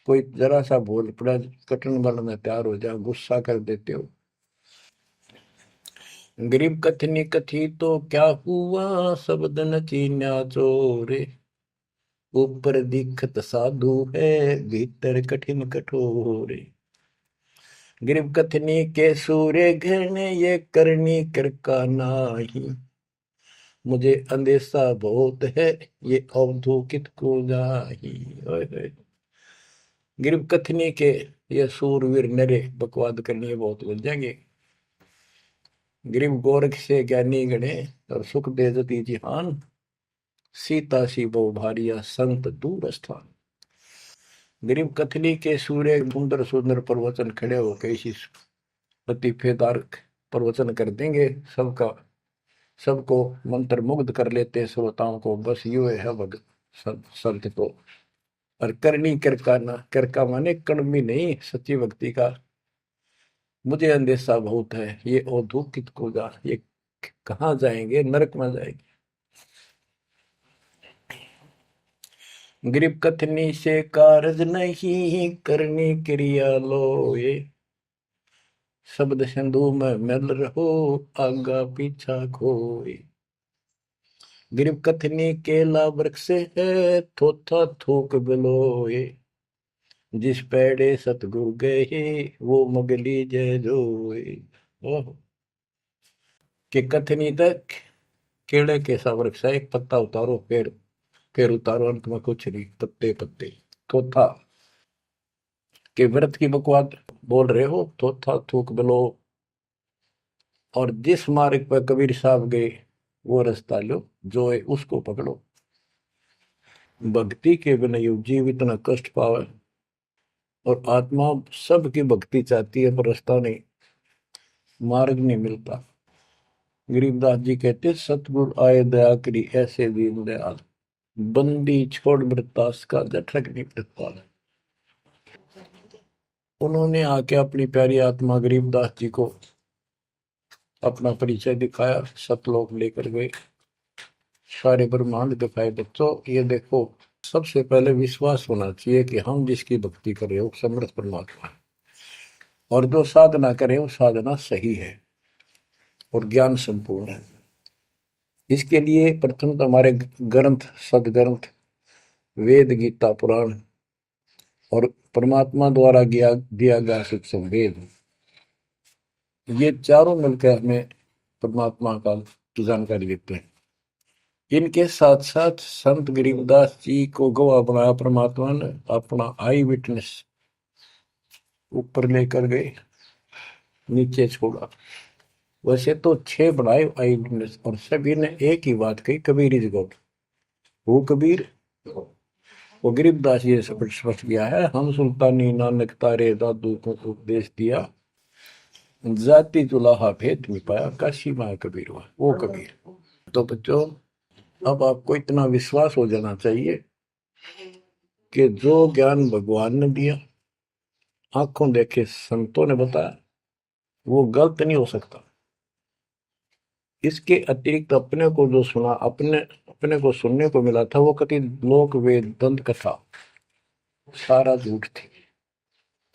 कोई जरा सा बोल पड़ा, कटन बनने तैयार हो जाओ, गुस्सा कर देते हो। गरीब कथनी कथी तो क्या हुआ, शब्द न चीन्या चोरे। ऊपर दिखत साधु है, भीतर कठिन कठोरे। गरीब कथनी के सूर्य घने, ये करनी कर का नाही। मुझे अंदेशा बहुत है, ये अवधूकित को जाही। ओए होए। गरीब कथनी के ये सूरवीर नरे बकवाद करनी बहुत बन जाएंगे। गरीब गोरख से ज्ञानी गणे, और सुख दे जती जिहान। सीता सी बहु भारिया, संत दूर स्थान। गरीब कथनी के सूर्य सुंदर सुंदर प्रवचन खड़े हो कैसी लतीफेदार प्रवचन कर देंगे, सबका सबको मंत्र मुग्ध कर लेते हैं श्रोताओं को। बस यू है भगत संत तो। और करनी कर ना, कर का माने कड़मी नहीं, सच्ची भक्ति का। मुझे अंदेशा बहुत है, ये औधुकित को जा, ये कहाँ जाएंगे, नरक में जाएंगे। गरीब कथनी से कारज नहीं, करनी क्रिया लो ये। शब्द सिंधु में मिल रहो, आगा पीछा खोए। गरीब कथनी केला वृक्ष है, थोथा थूक बिलोए। जिस पेड़े सतगुरु गए, वो मगली जय जोए। ओह, कि कथनी तक केड़े के सा वृक्ष है, एक पत्ता उतारो, फिर उतारो, अंत में कुछ नहीं, पत्ते पत्ते। थोथा के व्रत की बकवाद बोल रहे हो, थोथा थूक बिलो। और जिस मार्ग पर कबीर साहब गए, वो रास्ता लो, जो है उसको पकड़ो। भक्ति के बिना यू जीव इतना कष्ट पावे, और आत्मा सबकी भक्ति चाहती है, पर रास्ता नहीं, मार्ग नहीं मिलता। गरीबदास जी कहते, सतगुरु आए दया करी, ऐसे दीन दयाल। बंदी छोड़ वृत्तास का, जठरक नहीं वृत्ताल। उन्होंने आके अपनी प्यारी आत्मा गरीबदास जी को अपना परिचय दिखाया, सतलोक लेकर गए, सारे ब्रह्मांड दिखाए। बच्चों ये देखो, सबसे पहले विश्वास होना चाहिए कि हम जिसकी भक्ति कर रहे हो समर्थ परमात्मा है, और जो साधना करे वो साधना सही है और ज्ञान संपूर्ण है। इसके लिए प्रथम तो हमारे ग्रंथ, सदग्रंथ, वेद, गीता, पुराण और परमात्मा द्वारा दिया गया शिक्षण वेद, ये चारों मिलकर हमें परमात्मा का जानकारी देते हैं। इनके साथ साथ संत गरीबदास जी को गवाह बनाया परमात्मा ने, अपना आई विटनेस ऊपर लेकर गए, नीचे छोड़ा। वैसे तो 6 बनाए आई विटनेस, और सभी ने एक ही बात कही, कबीर इज गॉड। वो कबीर, वो गरीबदास जी से स्पष्ट किया है, हम सुल्तानी नानक तारे दादू को उपदेश दिया। जाति जुलाहा भेद नहीं पाया, काशी माँ कबीर हुआ, वो कबीर। तो बच्चों, अब आपको इतना विश्वास हो जाना चाहिए कि जो ज्ञान भगवान ने दिया, आंखों देखे संतों ने बताया, वो गलत नहीं हो सकता। इसके अतिरिक्त अपने को जो सुना, अपने अपने को सुनने को मिला था, वो कति लोक वेद दंत कथा सारा झूठ थी,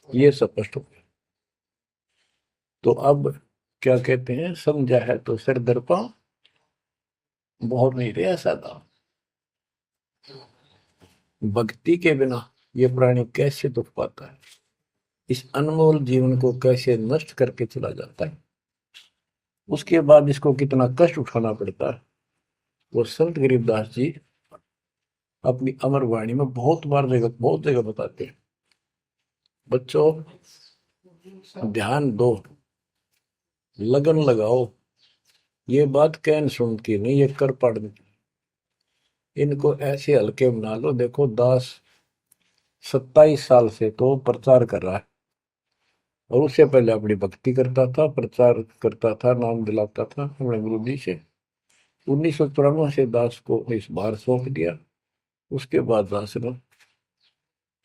ये स्पष्ट हो गया। तो अब क्या कहते हैं, समझा है तो सिर दर्पा, बहुत नहीं रहा सादा। भक्ति के बिना ये प्राणी कैसे दुख पाता है, इस अनमोल जीवन को कैसे नष्ट करके चला जाता है, उसके बाद इसको कितना कष्ट उठाना पड़ता है, वो संत गरीबदास जी अपनी अमर वाणी में बहुत जगह बताते हैं। बच्चों ध्यान दो, लगन लगाओ, ये बात कहन सुन की नहीं, ये कर पढ़। इनको ऐसे हल्के बना लो। देखो दास 27 साल से तो प्रचार कर रहा है, और उससे पहले अपनी भक्ति करता था, प्रचार करता था, नाम दिलाता था अपने गुरु जी से। 1994 से दास को इस बार सौंप दिया। उसके बाद दास ने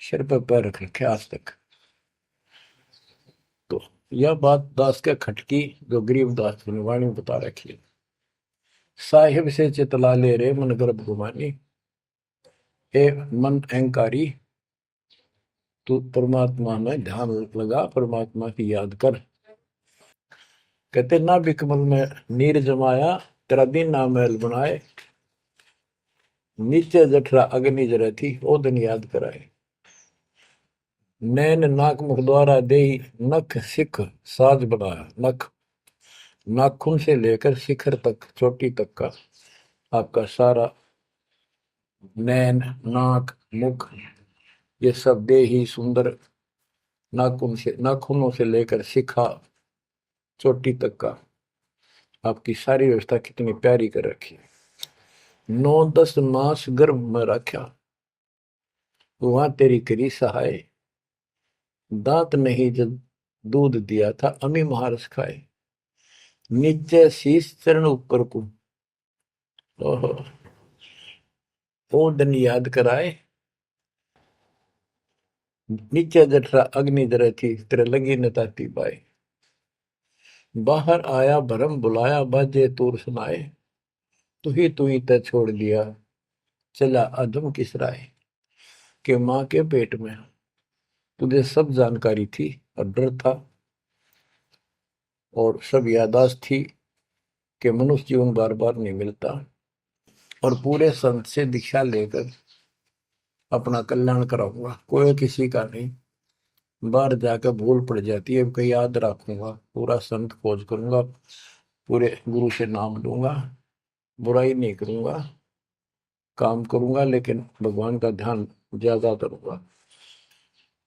सिर पर पैर रख रखे आज तक। तो यह बात दास के खटकी जो गरीब दास की वाणी में बता रखी है। साहिब से चितला ले रे मन गर्भ गुमानी, ए मन अहंकारी, तू परमात्मा में ध्यान लगा, परमात्मा की याद कर। कहते ना बिकमल में नीर जमाया, तेरा दिन ना महल बनाए, नीचे जठरा अग्नि जरे थी, ओ दिन याद कराए। नैन नाक मुख द्वारा दे, नख सिख साज बनाया। नख नाखून से लेकर शिखर तक, चोटी तक का आपका सारा नैन, नाक, मुख, ये सब दे ही सुंदर। नाखून से, नाखूनों से लेकर शिखा चोटी तक का आपकी सारी व्यवस्था कितनी प्यारी कर रखी है। 9-10 मास गर्भ में रखा, वहां तेरी करी सहाय। दांत नहीं जब दूध दिया था, अमी महारस खाए। नीचे शीश चरण ऊपर को, ओहो, वो दिन याद कराए। नीचे जठरा अग्नि जरे थी, तेरे लगी न ताती बाई। बाहर आया भरम बुलाया, बाजे तूर सुनाए। तू ही तय छोड़ दिया, चला अधम किस राय। के माँ के पेट में तुझे सब जानकारी थी और डर था और सब यादाश्त थी कि मनुष्य जीवन बार बार नहीं मिलता। और पूरे संत से दीक्षा लेकर अपना कल्याण कराऊंगा, कोई किसी का नहीं। बाहर जाकर भूल पड़ जाती है, कहीं याद रखूंगा, पूरा संत खोज करूंगा, पूरे गुरु से नाम लूंगा, बुराई नहीं करूंगा, काम करूंगा, लेकिन भगवान का ध्यान ज्यादा करूंगा।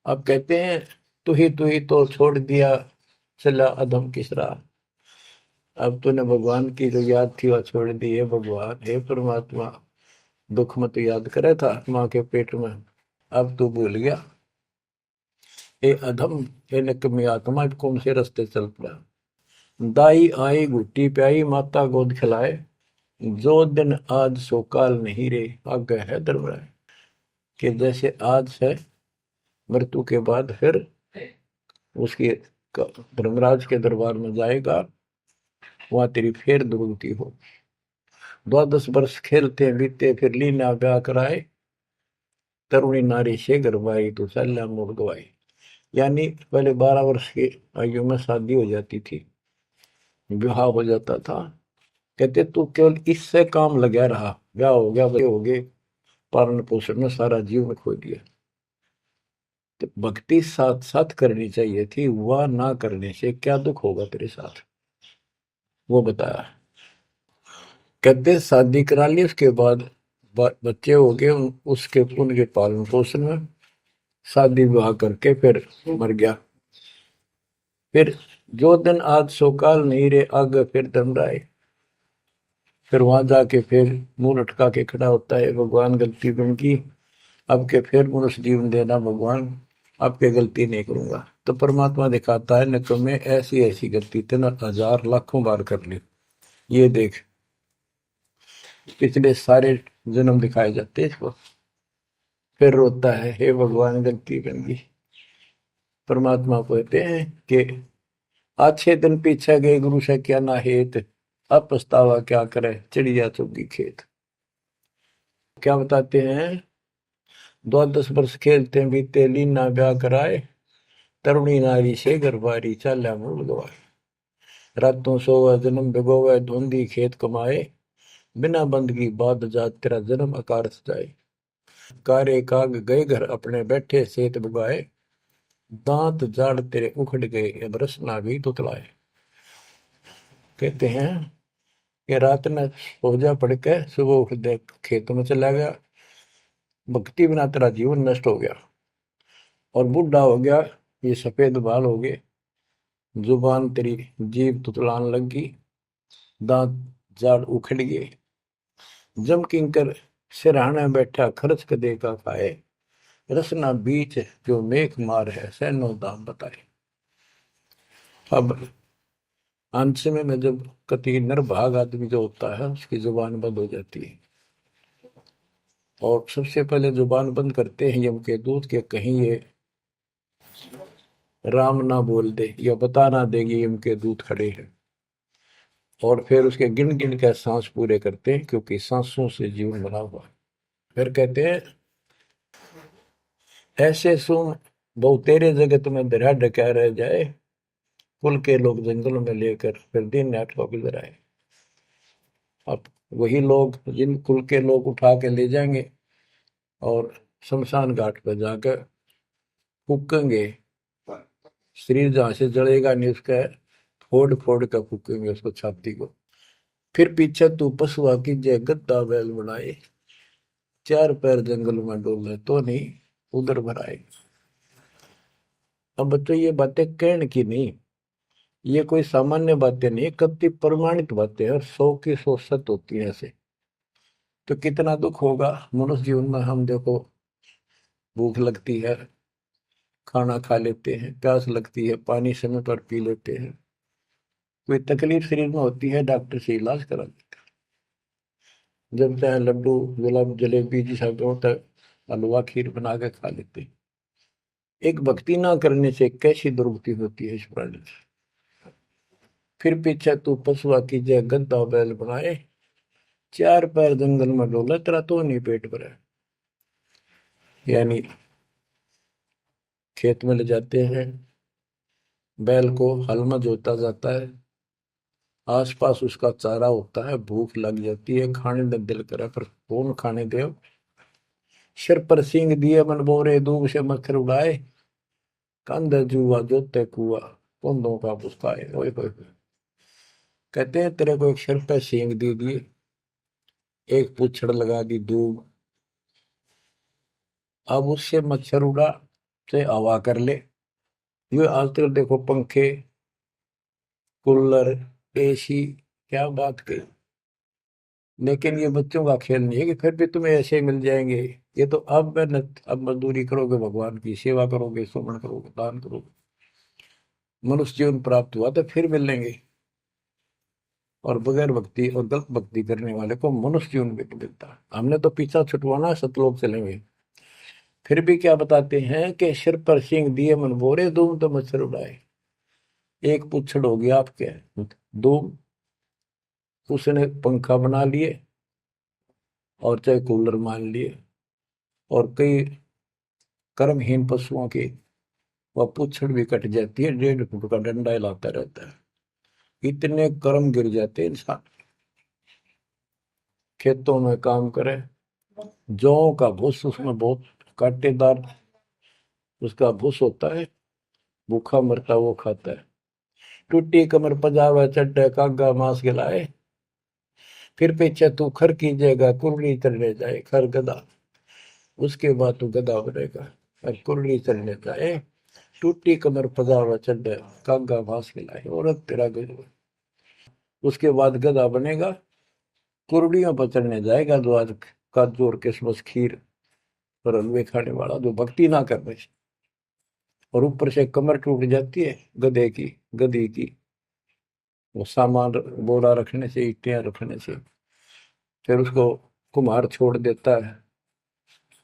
अब कहते हैं तू ही तो छोड़ दिया, चला अधम किस राह। अब तूने भगवान की जो याद थी वह छोड़ दी है। भगवान हे परमात्मा, दुख में तो याद करे था माँ के पेट में, अब तू भूल गया। ए अधम, हे निकम्मी आत्मा, कौन से रास्ते चल पड़ा। दाई आई घुट्टी प्याई, माता गोद खिलाए। जो दिन आज सो काल नहीं रे, आगे है दरबार। कि जैसे आज है, मृत्यु के बाद फिर उसकी धर्मराज के दरबार में जाएगा, वहां तेरी फिर दुर्गति हो। 12 वर्ष खेलते बीते, फिर लीना ब्याह कराए। तरुणी नारी से गरबाई, तो सल्ला मोड़ गवाई। यानी पहले 12 वर्ष की आयु में शादी हो जाती थी, विवाह हो जाता था। कहते तू केवल इससे काम लगा रहा, ब्याह हो गया, बच्चे हो गए, पालन पोषण में सारा जीवन खो दिया। तो भक्ति साथ साथ करनी चाहिए थी, वह ना करने से क्या दुख होगा तेरे साथ, वो बताया। कहते शादी करा ली, उसके बाद बच्चे हो गए, उसके उनके पालन पोषण में शादी विवाह करके फिर मर गया। फिर जो दिन आज सो काल नहीं रे, आगे फिर धर्मराय। फिर वहां जाके फिर मुंह लटका के खड़ा होता है, भगवान गलती उनकी, अब के फिर मनुष्य जीवन देना भगवान, आपके गलती नहीं करूंगा। तो परमात्मा दिखाता है न तुम्हें ऐसी ऐसी गलती तेना 1000 लाखों बार कर ली, ये देख। पिछले सारे जन्म दिखाए जाते इसको। फिर रोता है, हे भगवान गलती बन गई। परमात्मा को कहते हैं कि अच्छे दिन पीछे गए गुरु से क्या ना हेत, अब पछतावा क्या करे, चिड़िया चुगी खेत। क्या बताते हैं, 12 वर्ष खेलते बीते, लीना ब्याह कराए। तरुणी नारी से गरबारी, चाल्या मूल गवाए। रातों सोवा जन्म भिगोवे, धुंधी खेत कमाए। बिना बंदगी बाद जात, तेरा जन्म अकारथ जाए। कारे काग गए घर अपने, बैठे सेत बुगाए। दांत जाड़ तेरे उखड़ गए, अब रस ना भी तुतलाए। कहते हैं कि रात में सो जा पड़ के, सुबह उठ दे खेतों में चला गया, भक्ति बिना तेरा जीवन नष्ट हो गया। और बूढ़ा हो गया, ये सफेद बाल हो गए, जुबान तेरी जीभ तुतलान लगी, दांत जाड़ उखड़ गए। जम किंकर सिरहाने बैठा, खर्च कदे का खाए। रसना बीच जो मेघ मार है, सैनो दाम बताए। अब अंत में जब कति निर्भाग आदमी जो होता है उसकी जुबान बंद हो जाती है, और सबसे पहले जुबान बंद करते हैं यम के दूत के कहीं ये राम ना बोल दे या बता ना देगी यम के दूत खड़े हैं। और फिर उसके गिन गिन के सांस पूरे करते हैं, क्योंकि सांसों से जीवन बना हुआ है। फिर कहते हैं ऐसे सुन बहु तेरे जगत में दरिया ढका रह जाए, कुल के लोग जंगलों में लेकर फिर दिन रात को गुजर आए। अब वही लोग जिन कुल के लोग उठा के ले जाएंगे और शमशान घाट पर जाकर फूकेंगे, शरीर जहां से जलेगा नहीं उसका फोड़ फोड़ कर फूकेंगे उसको, छाती को। फिर पीछे तू पशुआ की जय गद्दा बैल बनाए, चार पैर जंगल में डोले तो नहीं उधर भराए। अब बच्चों ये बातें कहने की नहीं, ये कोई सामान्य बातें नहीं, कति प्रमाणित बातें हैं और 100 की 100 सत्य होती है ऐसे। तो कितना दुख होगा मनुष्य जीवन में। हम देखो भूख लगती है खाना खा लेते हैं, प्यास लगती है पानी समय पर पी लेते हैं, कोई तकलीफ शरीर में होती है डॉक्टर से इलाज करा लेते हैं, जब चाहे लड्डू गुलाब जलेबी जैसा होता है हलवा खीर बना के खा लेते हैं। एक भक्ति ना करने से कैसी दुर्गति होती है इस प्राणी से। फिर पीछे तू पशुआ की जय गद्दा बैल बनाए, चार पैर जंगल में डोला तेरा तो नहीं पेट भरा। यानी खेत में ले जाते हैं, बैल को हल में जोता जाता है, आसपास उसका चारा होता है, भूख लग जाती है, खाने में दिल करे पर कौन खाने दे। सिर पर सींग दिए मन बोरे दूब से मच्छर उड़ाए, कंध जुआ जोते कुआ कुंदों का पुस्ताए। ओए होए होए। कहते हैं तेरे को एक सिर पर सींग दे दिए, एक पूछड़ लगा दी दूब, अब उससे मच्छर उड़ा से हवा कर ले। ये आजकल देखो पंखे कूलर एसी, क्या बात कही। लेकिन ये बच्चों का खेल नहीं है कि फिर भी तुम्हें ऐसे ही मिल जाएंगे। ये तो अब मेहनत, अब मजदूरी करोगे, भगवान की सेवा करोगे, सुमन करोगे, दान करोगे, मनुष्य जीवन प्राप्त हुआ तो फिर मिलेंगे। और बगैर भक्ति और गलत भक्ति करने वाले को मनुष्य जीवन भी नहीं मिलता। हमने तो पीछा छुटवाना, सतलोक चलेंगे। फिर भी क्या बताते हैं कि सिर पर सींग दिए मन बोरे दूम तो मच्छर उड़ाए। एक पुच्छड़ हो गया आपके दूम, उसने पंखा बना लिए और चाहे कूलर मान लिए, और कई कर्महीन पशुओं की वह पुच्छड़ भी कट जाती है, 1.5 फुट का डंडा हिलाता रहता है। इतने कर्म गिर जाते हैं इंसान। खेतों में काम करे, जौ का भूस उसमें बहुत कांटेदार उसका भूस होता है, भूखा मरता वो खाता है। टूटी कमर पजावा चड्डे कागा मांस गिलाए, फिर पीछे तू खर कीजिएगा कुर्री चलने जाए। खर गधा, उसके बाद तू गधा बनेगा और कुर्री चलने जाए। टूटी कमर पजावा चड्डे कागा मांस खिलाए, औरत तेरा गजब। उसके बाद गधा बनेगा, कुर्डियों पर चढ़ने जाएगा, जो आज काजू और किशमिश खीर और हलवे खाने वाला जो भक्ति ना करने से। और ऊपर से कमर टूट जाती है गधे की, गधी की, वो सामान बोरा रखने से, ईटियां रखने से। फिर उसको कुम्हार छोड़ देता है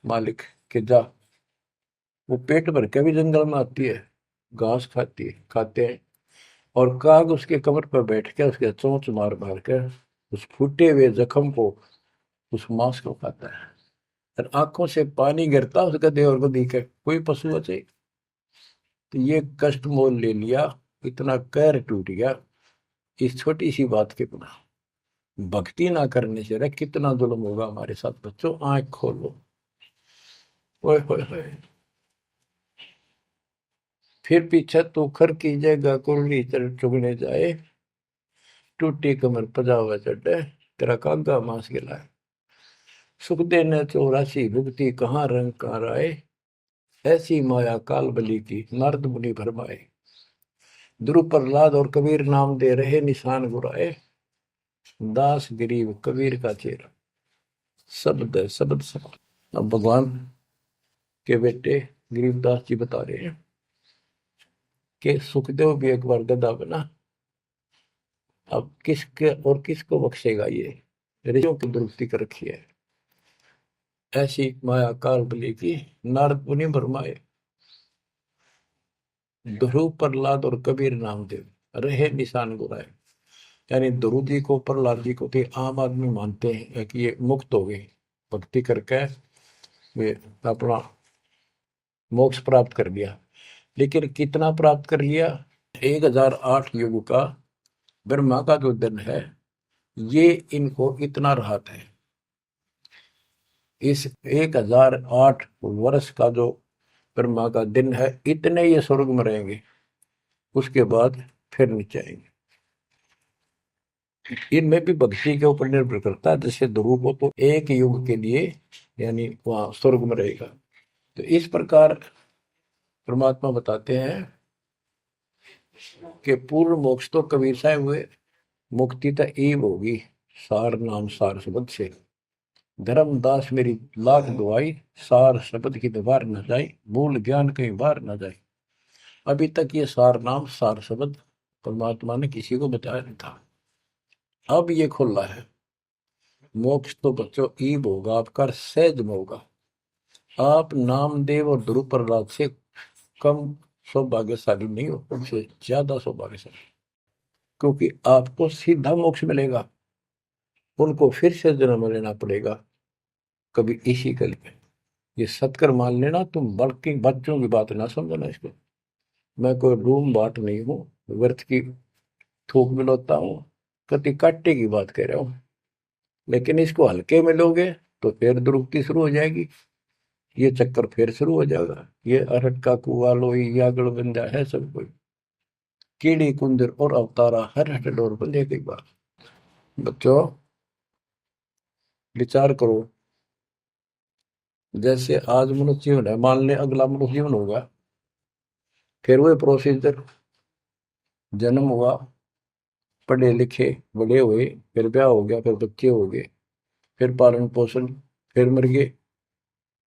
मालिक के जा। वो पेट भर के भी जंगल में आती है, घास खाती है, खाते हैं। और काग उसके कमर पर बैठ के उसके चोंच मार मार कर उस फूटे हुए जख्म को, उस मांस को खाता है। और आंखों से पानी गिरता उस गधे और गधी के, कोई पशु बचे। तो ये कष्ट मोल ले लिया, इतना कहर टूट गया इस छोटी सी बात के बिना। भक्ति ना करने से रे कितना जुल्म होगा हमारे साथ। बच्चों आंख खोलो। ओए होए होए। फिर पीछे तो खर की जगह कुर्री चुगने जाए, टूटी कमर पजावा चढ़े तेरा कागा मांस गिलाए। सुख देने 84 भुगती कहाँ रंग कहाँ राय, ऐसी माया काल बली की नारद मुनि भरमाए। ध्रुव प्रहलाद और कबीर नाम दे रहे निशान गुराए, दास गरीब कबीर का चेहरा। शब्द है शब्द शब्द। अब भगवान के बेटे गरीबदास जी बता रहे हैं, कि सुखदेव भी एक बार गधा बना। अब किसके और किसको बख्शेगा? ये ऋषियों की दुरुक्ति कर रखी है। ऐसी माया काल बली की नारद मुनि भरमाए। ध्रुव, प्रहलाद और कबीर नामदेव रहे निशान गुराए। यानी ध्रुव जी को, प्रहलाद जी को थे आम आदमी मानते हैं कि ये मुक्त हो गए, भक्ति करके वे अपना मोक्ष प्राप्त कर लिया। लेकिन कितना प्राप्त कर लिया? 1008 युग का ब्रह्मा का जो दिन है, ये इनको इतना राहत है। इस 1008 वर्ष का जो ब्रह्मा का दिन है, इतने ये स्वर्ग में रहेंगे, उसके बाद फिर नीचे आएंगे। इनमें भी भक्ति के ऊपर निर्भर करता है। जैसे ध्रुव को तो एक युग के लिए यानी वहां स्वर्ग में रहेगा। तो इस प्रकार परमात्मा बताते हैं कि पूर्ण मोक्ष तो कबीर साहब हुए, मुक्ति तो ईब होगी सार नाम सार शब्द से। धर्मदास मेरी लाख दुआई, सार शब्द की दीवार न जाए, मूल ज्ञान कहीं बाहर न जाए। अभी तक ये सार नाम सार शब्द परमात्मा ने किसी को बताया नहीं था, अब ये खुला है। मोक्ष तो बच्चों ईब होगा आपका, सहज में होगा। आप नामदेव और ध्रुव प्रहलाद से कम सौभाग्यशाली नहीं हो, उनसे ज्यादा सौभाग्यशाली, क्योंकि आपको सीधा मोक्ष मिलेगा। उनको फिर से जन्म लेना पड़ेगा कभी इसी कल में। ये सत्कर मान लेना तुम, बल्कि बच्चों की बात ना समझना इसको। मैं कोई रूम बाट नहीं हूँ, व्यर्थ की थूक मिलोता हूँ, कति काटे की बात कह रहा हूँ। लेकिन इसको हल्के में लोगे तो फिर दुरुक्ति शुरू हो जाएगी, ये चक्कर फिर शुरू हो जाएगा। ये अरहट का कुआ लोई यागड़ बंदा है सब कोई, कीड़ी कुंदर और अवतारा हर हट डोर बंदे की बात। बच्चों विचार करो, जैसे आज मनुष्य जीवन है, मान ले अगला मनुष्य जीवन होगा, फिर वही प्रोसीजर, जन्म हुआ, पढ़े लिखे बड़े हुए, फिर ब्याह हो गया, फिर बच्चे हो गए, फिर पालन पोषण, फिर मर गए,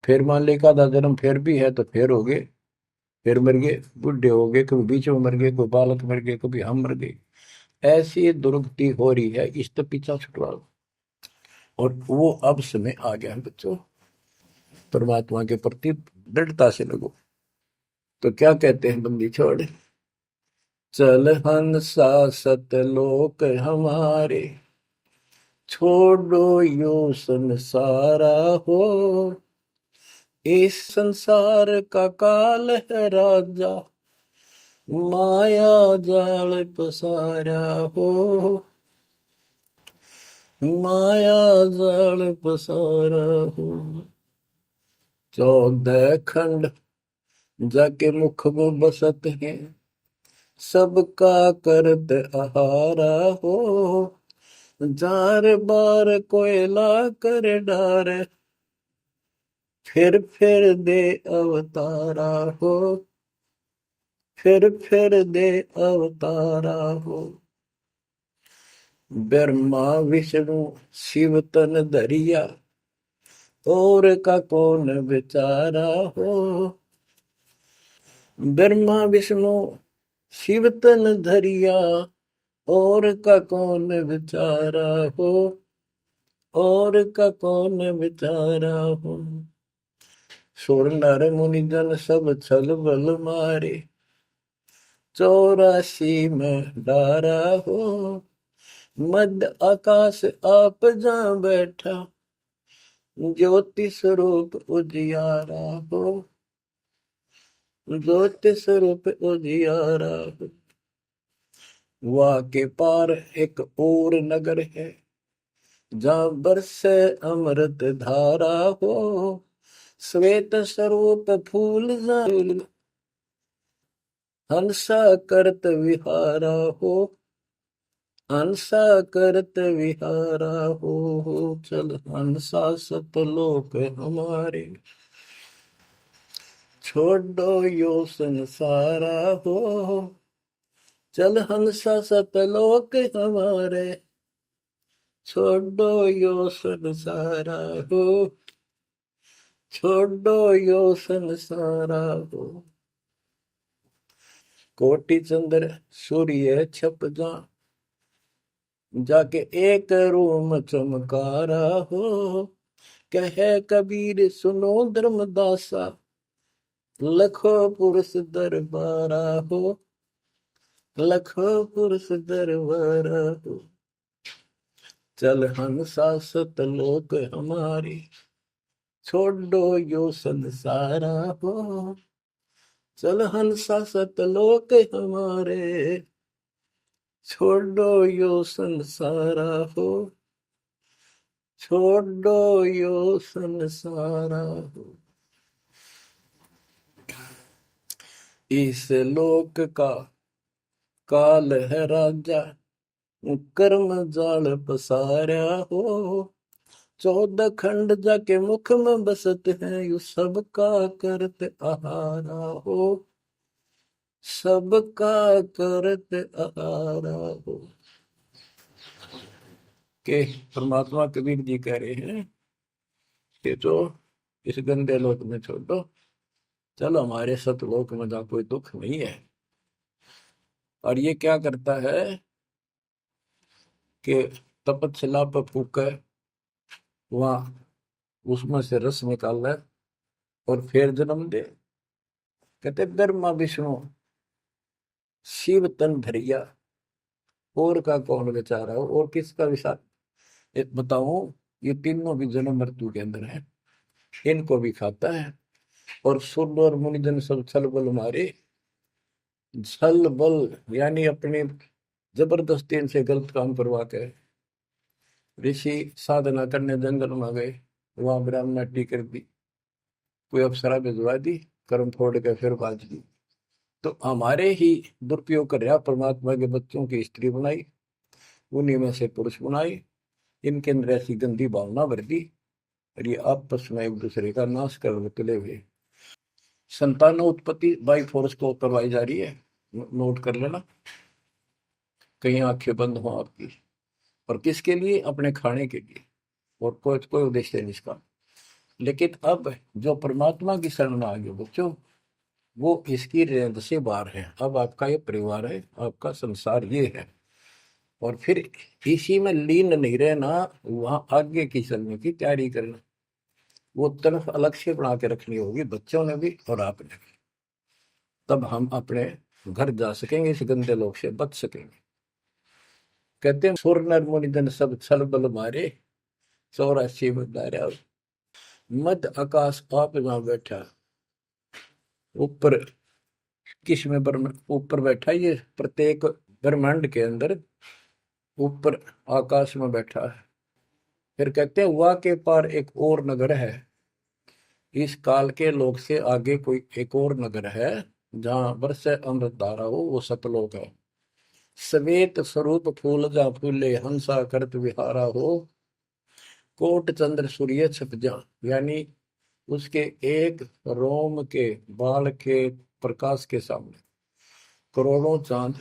फिर मान ले का जन्म फिर भी है तो फिर हो गए, फिर मर गए, बूढ़े हो गए, कभी बीच में मर गए, कोई बालक मर गए, कभी हम मर गए। ऐसी दुर्गति हो रही है, इस तो पीछा छुटवा। और वो अब समय आ गया है बच्चों, परमात्मा के प्रति दृढ़ता से लगो। तो क्या कहते हैं बंदी छोड़, चल हंसा सतलोक हमारे, छोड़ो यो संसारा हो। इस संसार का काल है राजा, माया जाल पसारा हो। माया जाल पसारा हो। 14 खंड जाके मुख में बसत है, सबका करत आहारा हो। जार बार कोयला कर डार, फिर दे अवतारा हो। फिर दे अवतारा हो। ब्रह्मा विष्णु शिव तन धरिया, और का कौन बेचारा हो। ब्रह्मा विष्णु शिव तन धरिया, और का कौन बेचारा हो। और का कौन बेचारा हो। सुर नर मुनि जन सब छल बल मारे, 84 में डारा हो। मध्य आकाश आप जा बैठा, ज्योति स्वरूप उजियारा हो। ज्योति स्वरूप उजियारा हो। वहाँ के पार एक और नगर है, जहाँ बरसे अमृत धारा हो। श्वेत स्वरूप फूल हंसा करत विहारा हो। हंसा करत विहारा हो। चल हंसा सतलोक हमारे, छोड़ो यो संसारा हो। चल हंसा सतलोक हमारे, छोड़ो यो संसारा हो। छोड़ो यो संसारा हो। कोटि चंद्र सूर्य छप जा, जाके एक रूम चमकारा हो। कहे कबीर सुनो धर्मदासा, लखो पुरुष दरबारा हो, लखो पुरुष दरबारा हो। चल हंसा सतलोक हमारी, छोड़ो यो संसारा हो। चल हंसा सतलोक हमारे, छोड़ो यो संसारा हो, छोड़ो यो संसारा हो। इस लोक का काल है राजा, कर्म जाल पसारा हो। 14 खंड जाके मुख में बसत है, यू सबका करत आहारा हो, सबका करत आहारा हो। के परमात्मा कबीर जी कह रहे हैं कि जो इस गंदे लोक में छोड़ो, चलो हमारे सतलोक में जहाँ कोई दुख नहीं है। और ये क्या करता है कि तपतशिला पर फूके, वहां उसमें से रस निकाल है और फिर जन्म दे। कहते ब्रह्मा विष्णु शिव तन धरिया, और का कौन बेचारा हो, और किसका विचार बताऊं। ये तीनों भी जन्म मृत्यु के अंदर है, इनको भी खाता है। और सूर्य और मुनिजन सब छल बल मारे, छल बल यानी अपनी जबरदस्ती इनसे गलत काम करवा के ऋषि साधना करने जंगल में गए, वहां ब्राह्मणी कर दी, कोई अप्सरा भिजवा दी, कर्म फोड़ के फिर बाज दी। तो हमारे ही दुरुपयोग कर रहा, परमात्मा के बच्चों की स्त्री बनाई, उन्हीं में से पुरुष बनाई, इनके अंदर ऐसी गंदी भावना भर दी, और ये आपस में एक दूसरे का नाश कर तुले हुए। संतान उत्पत्ति बाई फोर्स को करवाई जा रही है, नोट कर लेना, कहीं आंखें बंद हो आपकी। और किसके लिए? अपने खाने के लिए, और कोई उद्देश्य नहीं इसका। लेकिन अब जो परमात्मा की शरण में आ गए बच्चों, वो इसकी रेंज से बाहर है। अब आपका ये परिवार है, आपका संसार ये है, और फिर इसी में लीन नहीं रहना, वहां आगे की चलने की तैयारी करना। वो तरफ अलग से बना के रखनी होगी बच्चों ने भी और आपने भी, तब हम अपने घर जा सकेंगे, इस गंदे लोग से बच सकेंगे। कहते हैं सुर नर मुनिजन सब छल बल मारे, 84 बदारा। मध्य आकाश आप जहां बैठा, ऊपर किस में ऊपर बैठा, ये प्रत्येक ब्रह्मांड के अंदर ऊपर आकाश में बैठा है। फिर कहते हैं वाह के पार एक और नगर है, इस काल के लोक से आगे कोई एक और नगर है, जहां बरसे अमृत धारा हो, वो सतलोक है। श्वेत स्वरूप फूल जा फूले, हंसा करत विहारा हो। कोट चंद्र सूर्य छप जा, यानी उसके एक रोम के बाल के प्रकाश के सामने करोड़ों चांद,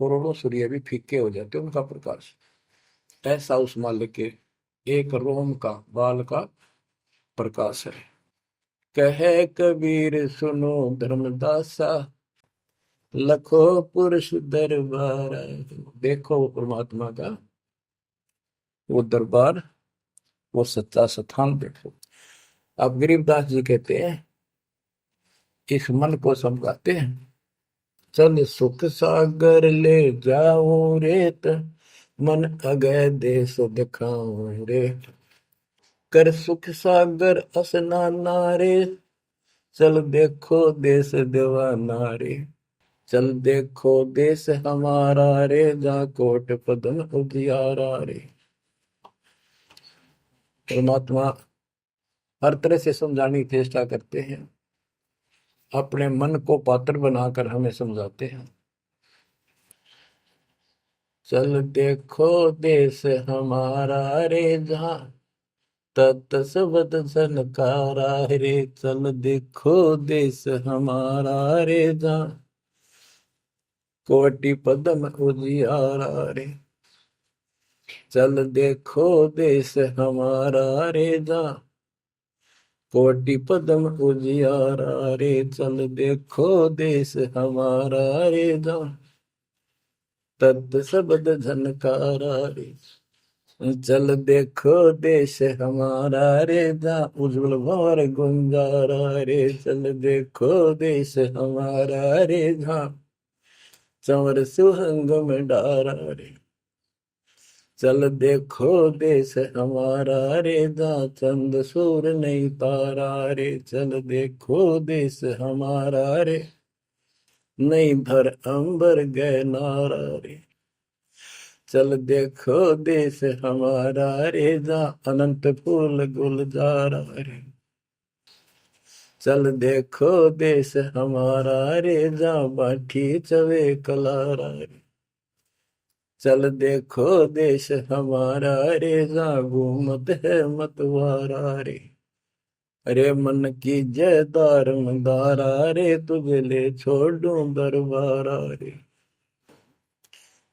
करोड़ों सूर्य भी फीके हो जाते, उनका प्रकाश। ऐसा उस मालिक के एक रोम का बाल का प्रकाश है। कहे कबीर सुनो धर्मदासा, लखो पुरुष दरबार। देखो वो परमात्मा का वो दरबार, वो सच्चा स्थान देखो। अब गरीबदास जी कहते हैं, इस मन को समझाते हैं, चल सुख सागर ले जाऊं रेत, मन अगय देश दिखाऊं रे। कर सुख सागर असनाना रे, चल देखो देश दीवाना रे। चल देखो देश हमारा रे, जा कोट पद्म उजियारा रे। परमात्मा हर तरह से समझाने की चेष्टा करते हैं, अपने मन को पात्र बनाकर हमें समझाते हैं। चल देखो देश हमारा रे, जहाँ तत सबद सनकारा रे। चल देखो देश हमारा रे, जहाँ कोटि पद्म उजियारा रे। चल देखो देश हमारा रे, जहाँ कोटि पदम उजियारा रे, चल देखो देश हमारा रे, जा तत् शब्द झनकारा रे, चल देखो देश हमारा रे, जा उज्जवल भंवर गुंजारा रे, चल देखो देश हमारा रे, जा चंवर सुहंग में डारा रे, चल देखो देश हमारा रे, जा चंद सूर नहीं तारा रे, चल देखो देश हमारा रे, नहीं धर अंबर गए नारा रे, चल देखो देश हमारा रे, जा अनंत फूल गुलजारा रे, चल देखो देश हमारा रे, जा बाठी चवे कलारा रे, चल देखो देश हमारा रे, जा घूमत है मतवारा रे, अरे मन की जय दार मंदारा रे, तुझे ले छोड़ूं दरबारा रे,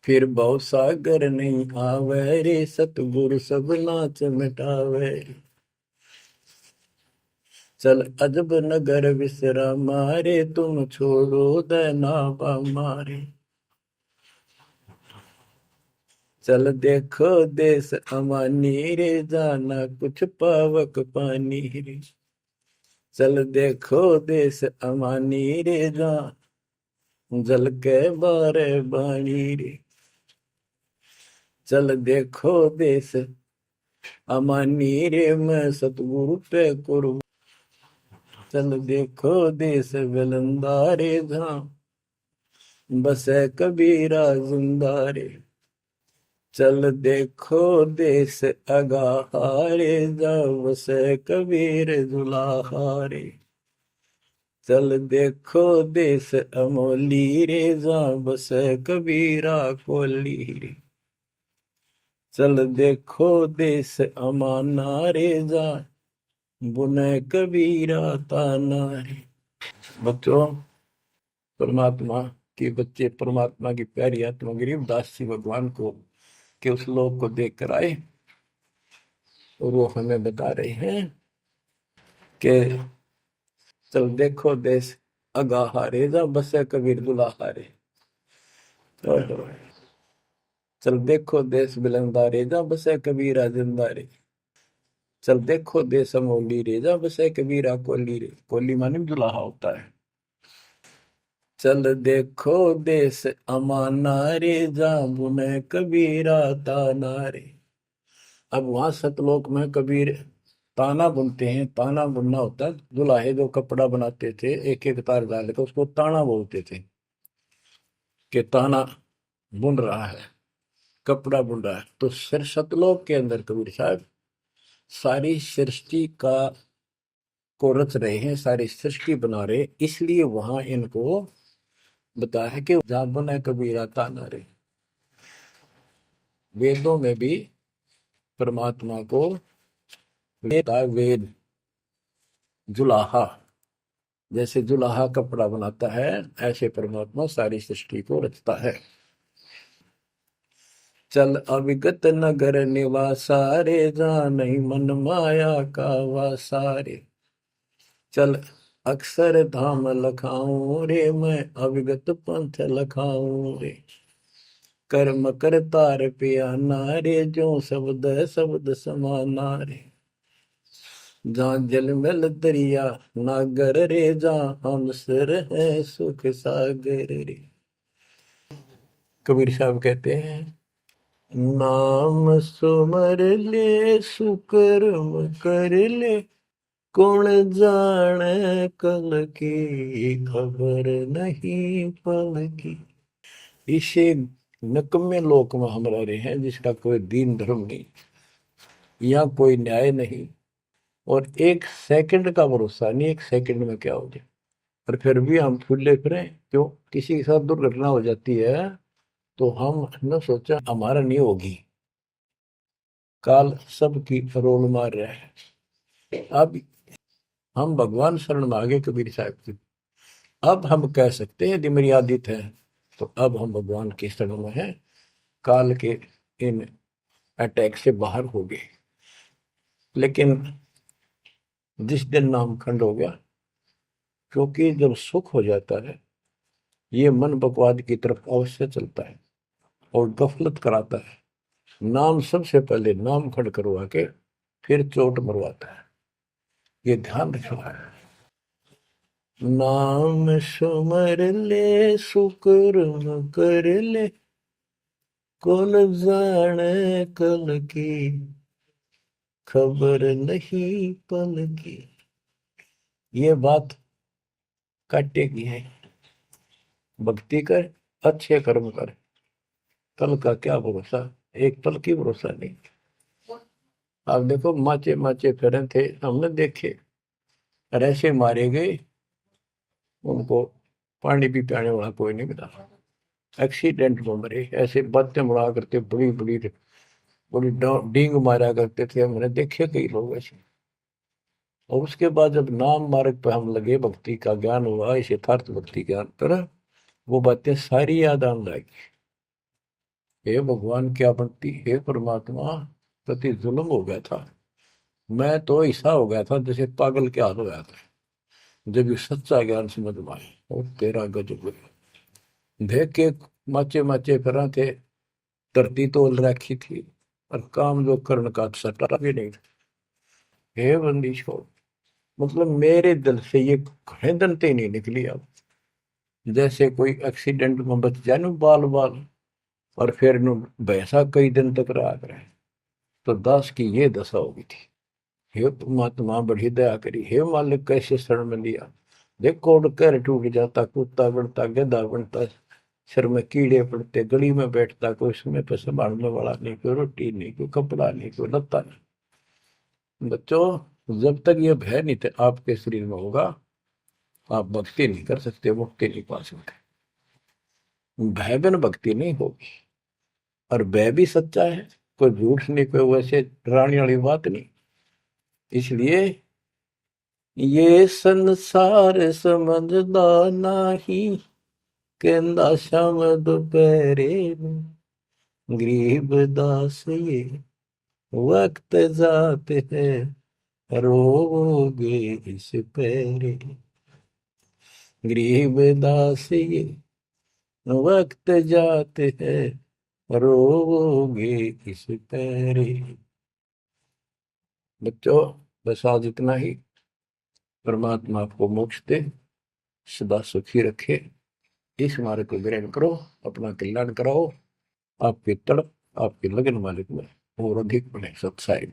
फिर भव सागर नहीं आवे रे, सतगुरु सब नाच मिटावे रे, चल अजब नगर विश्राम रे, तुम छोड़ो देना मारे, चल देखो देश अमानी रे, जाना कुछ पावक पानी रे, चल देखो देश अमानी रे, जा जल के बारे बाणी रे, चल देखो देश अमानी रे, मैं सतगुरु पे कुर्बान, चल देखो देश विलंदा रे, जहाँ बसे कबीरा जिंदा रे, चल देखो देश अगाहारे, जा बसे कबीर जुलाहारे, चल देखो देश अमोली रे, जा बसे कबीरा कोली रे, चल देखो देश अमाना रे, जा बुने कबीरा ताना रे। बच्चों, परमात्मा के बच्चे परमात्मा की प्यारी आत्मा गरीबदास जी भगवान को के उस लोक को देख कर आए, और वो हमें बता रहे हैं कि चल देखो देश अगाहारे, जा बसे कबीर दुलाहारे, चल देखो देश बिलंदारे, जा बसे कबीरा जिंदारे, चल देखो देश अमोली रे, जा बसे कबीरा कोली रे, कोली माने दुलाहा होता है, चल देखो देश अमाना रे, जा बुने कबीरा ताना रे। अब वहां सतलोक में कबीर ताना बुनते हैं। ताना बुनना होता है, दुल्हे जो कपड़ा बनाते थे एक एक तार डाल के उसको ताना बोलते थे, कि ताना बुन रहा है, कपड़ा बुन रहा है। तो सिर सतलोक के अंदर कबीर साहब सारी सृष्टि का को रच रहे हैं, सारी सृष्टि बना रहे, इसलिए वहां इनको बताया है कि जा बुने कबीरा ताना रे। वेदों में भी परमात्मा को वेद जुलाहा, जैसे जुलाहा कपड़ा बनाता है, ऐसे परमात्मा सारी सृष्टि को रचता है। चल अविगत नगर निवासा रे, जा नहीं मन माया का वासा रे, चल अक्षर धाम लखाऊं रे, मैं अविगत पंथ लखाऊं रे, कर्म करतार पियाना रे, जो शब्द शब्द समाना रे, जहाँ जलमल दरिया नागर रे, जहाँ हम सिर है सुख सागर रे। कबीर साहब कहते हैं, नाम सुमर ले सुकर्म कर ले, कौन जाने कल की खबर नहीं पल की। इसे नकम्मे लोक में हम रह रहे हैं, जिसका कोई दीन धर्म नहीं, यहाँ कोई न्याय नहीं, और एक सेकंड का भरोसा नहीं, एक सेकंड में क्या हो जाए। और फिर भी हम फूले फिरें, क्यों? किसी के साथ दुर्घटना हो जाती है तो हम न सोचा हमारा नहीं होगी, काल सबकी रोल मार रहा है। अब हम भगवान शरण मांगे कबीर साहब की, अब हम कह सकते हैं यदि मेरी आदित है, तो अब हम भगवान की शरण में हैं, काल के इन अटैक से बाहर हो गए। लेकिन जिस दिन नामखंड हो गया, क्योंकि जब सुख हो जाता है ये मन बकवाद की तरफ अवश्य चलता है और गफलत कराता है। नाम सबसे पहले नाम खड़ करवा के फिर चोट मरवाता है, ये ध्यान रखना है। नाम सुमर ले सुकर्म कर ले, कौन जाने कल की, खबर नहीं पल की। ये बात काटेगी है। भक्ति कर, अच्छे कर्म कर, कल का क्या भरोसा, एक पल की भरोसा नहीं। आप देखो माचे माचे फिरे थे, हमने देखे ऐसे मारे गए, उनको पानी भी पियाने वाला कोई नहीं मिला, एक्सीडेंट में मरे। ऐसे बातें उड़ा करते बड़ी बड़ी बड़ी डींग मारा करते थे, हमने देखे कई लोग ऐसे। और उसके बाद जब नाम मार्ग पे हम लगे, भक्ति का ज्ञान हुआ, इस यथार्थ भक्ति ज्ञान पर, वो बातें सारी याद आने लगी। हे भगवान क्या बनती, हे परमात्मा, प्रति जुल्म हो गया था। मैं तो ऐसा हो गया था जैसे पागल के हाल हो गया था, जब ये सच्चा ज्ञान समझ में आए। और तेरा गजब देख के माचे माचे फिरा थे, धरती तोल रखी थी और काम जो कर्ण का सटा भी नहीं था। हे बंदी छोड़, मतलब मेरे दिल से ये खड़े नहीं निकली। अब जैसे कोई एक्सीडेंट में बच जाए ना बाल बाल, और फिर नु भैंसा कई दिन तक रहा करे, तो दास की ये दशा होगी थी। हे परमात्मा बड़ी दया करी, हे मालिक कैसे शरण में लिया। देखो कर टूट जाता, कुत्ता बनता, गधा बनता, सिर में कीड़े पड़ते, गली में बैठता, कोई समय पर संभालने वाला नहीं, कोई रोटी नहीं, कोई कपड़ा नहीं, कोई लत्ता नहीं। बच्चों, जब तक ये भय नहीं थे आपके शरीर में होगा, आप भक्ति नहीं कर सकते, मुक्ति नहीं पा सकते। भय बिन भक्ति नहीं होगी। और भय भी सच्चा है, कोई झूठ नहीं, कोई वैसे डराने वाली बात नहीं। इसलिए ये संसार समझदा नाही, कहंदा शाम दोपहरे में, गरीब दास ये वक्त जाते हैं, रोगे इस पैरे। गरीब दास ये वक्त जाते हैं, रोगे इस पैरे। बच्चों, बस आज इतना ही। परमात्मा आपको मोक्ष दे, सदा सुखी रखे। इस मार्ग को ग्रहण करो, अपना कल्याण कराओ, आपकी तड़प, आपकी लगन मालिक में और अधिक बने सत्साई।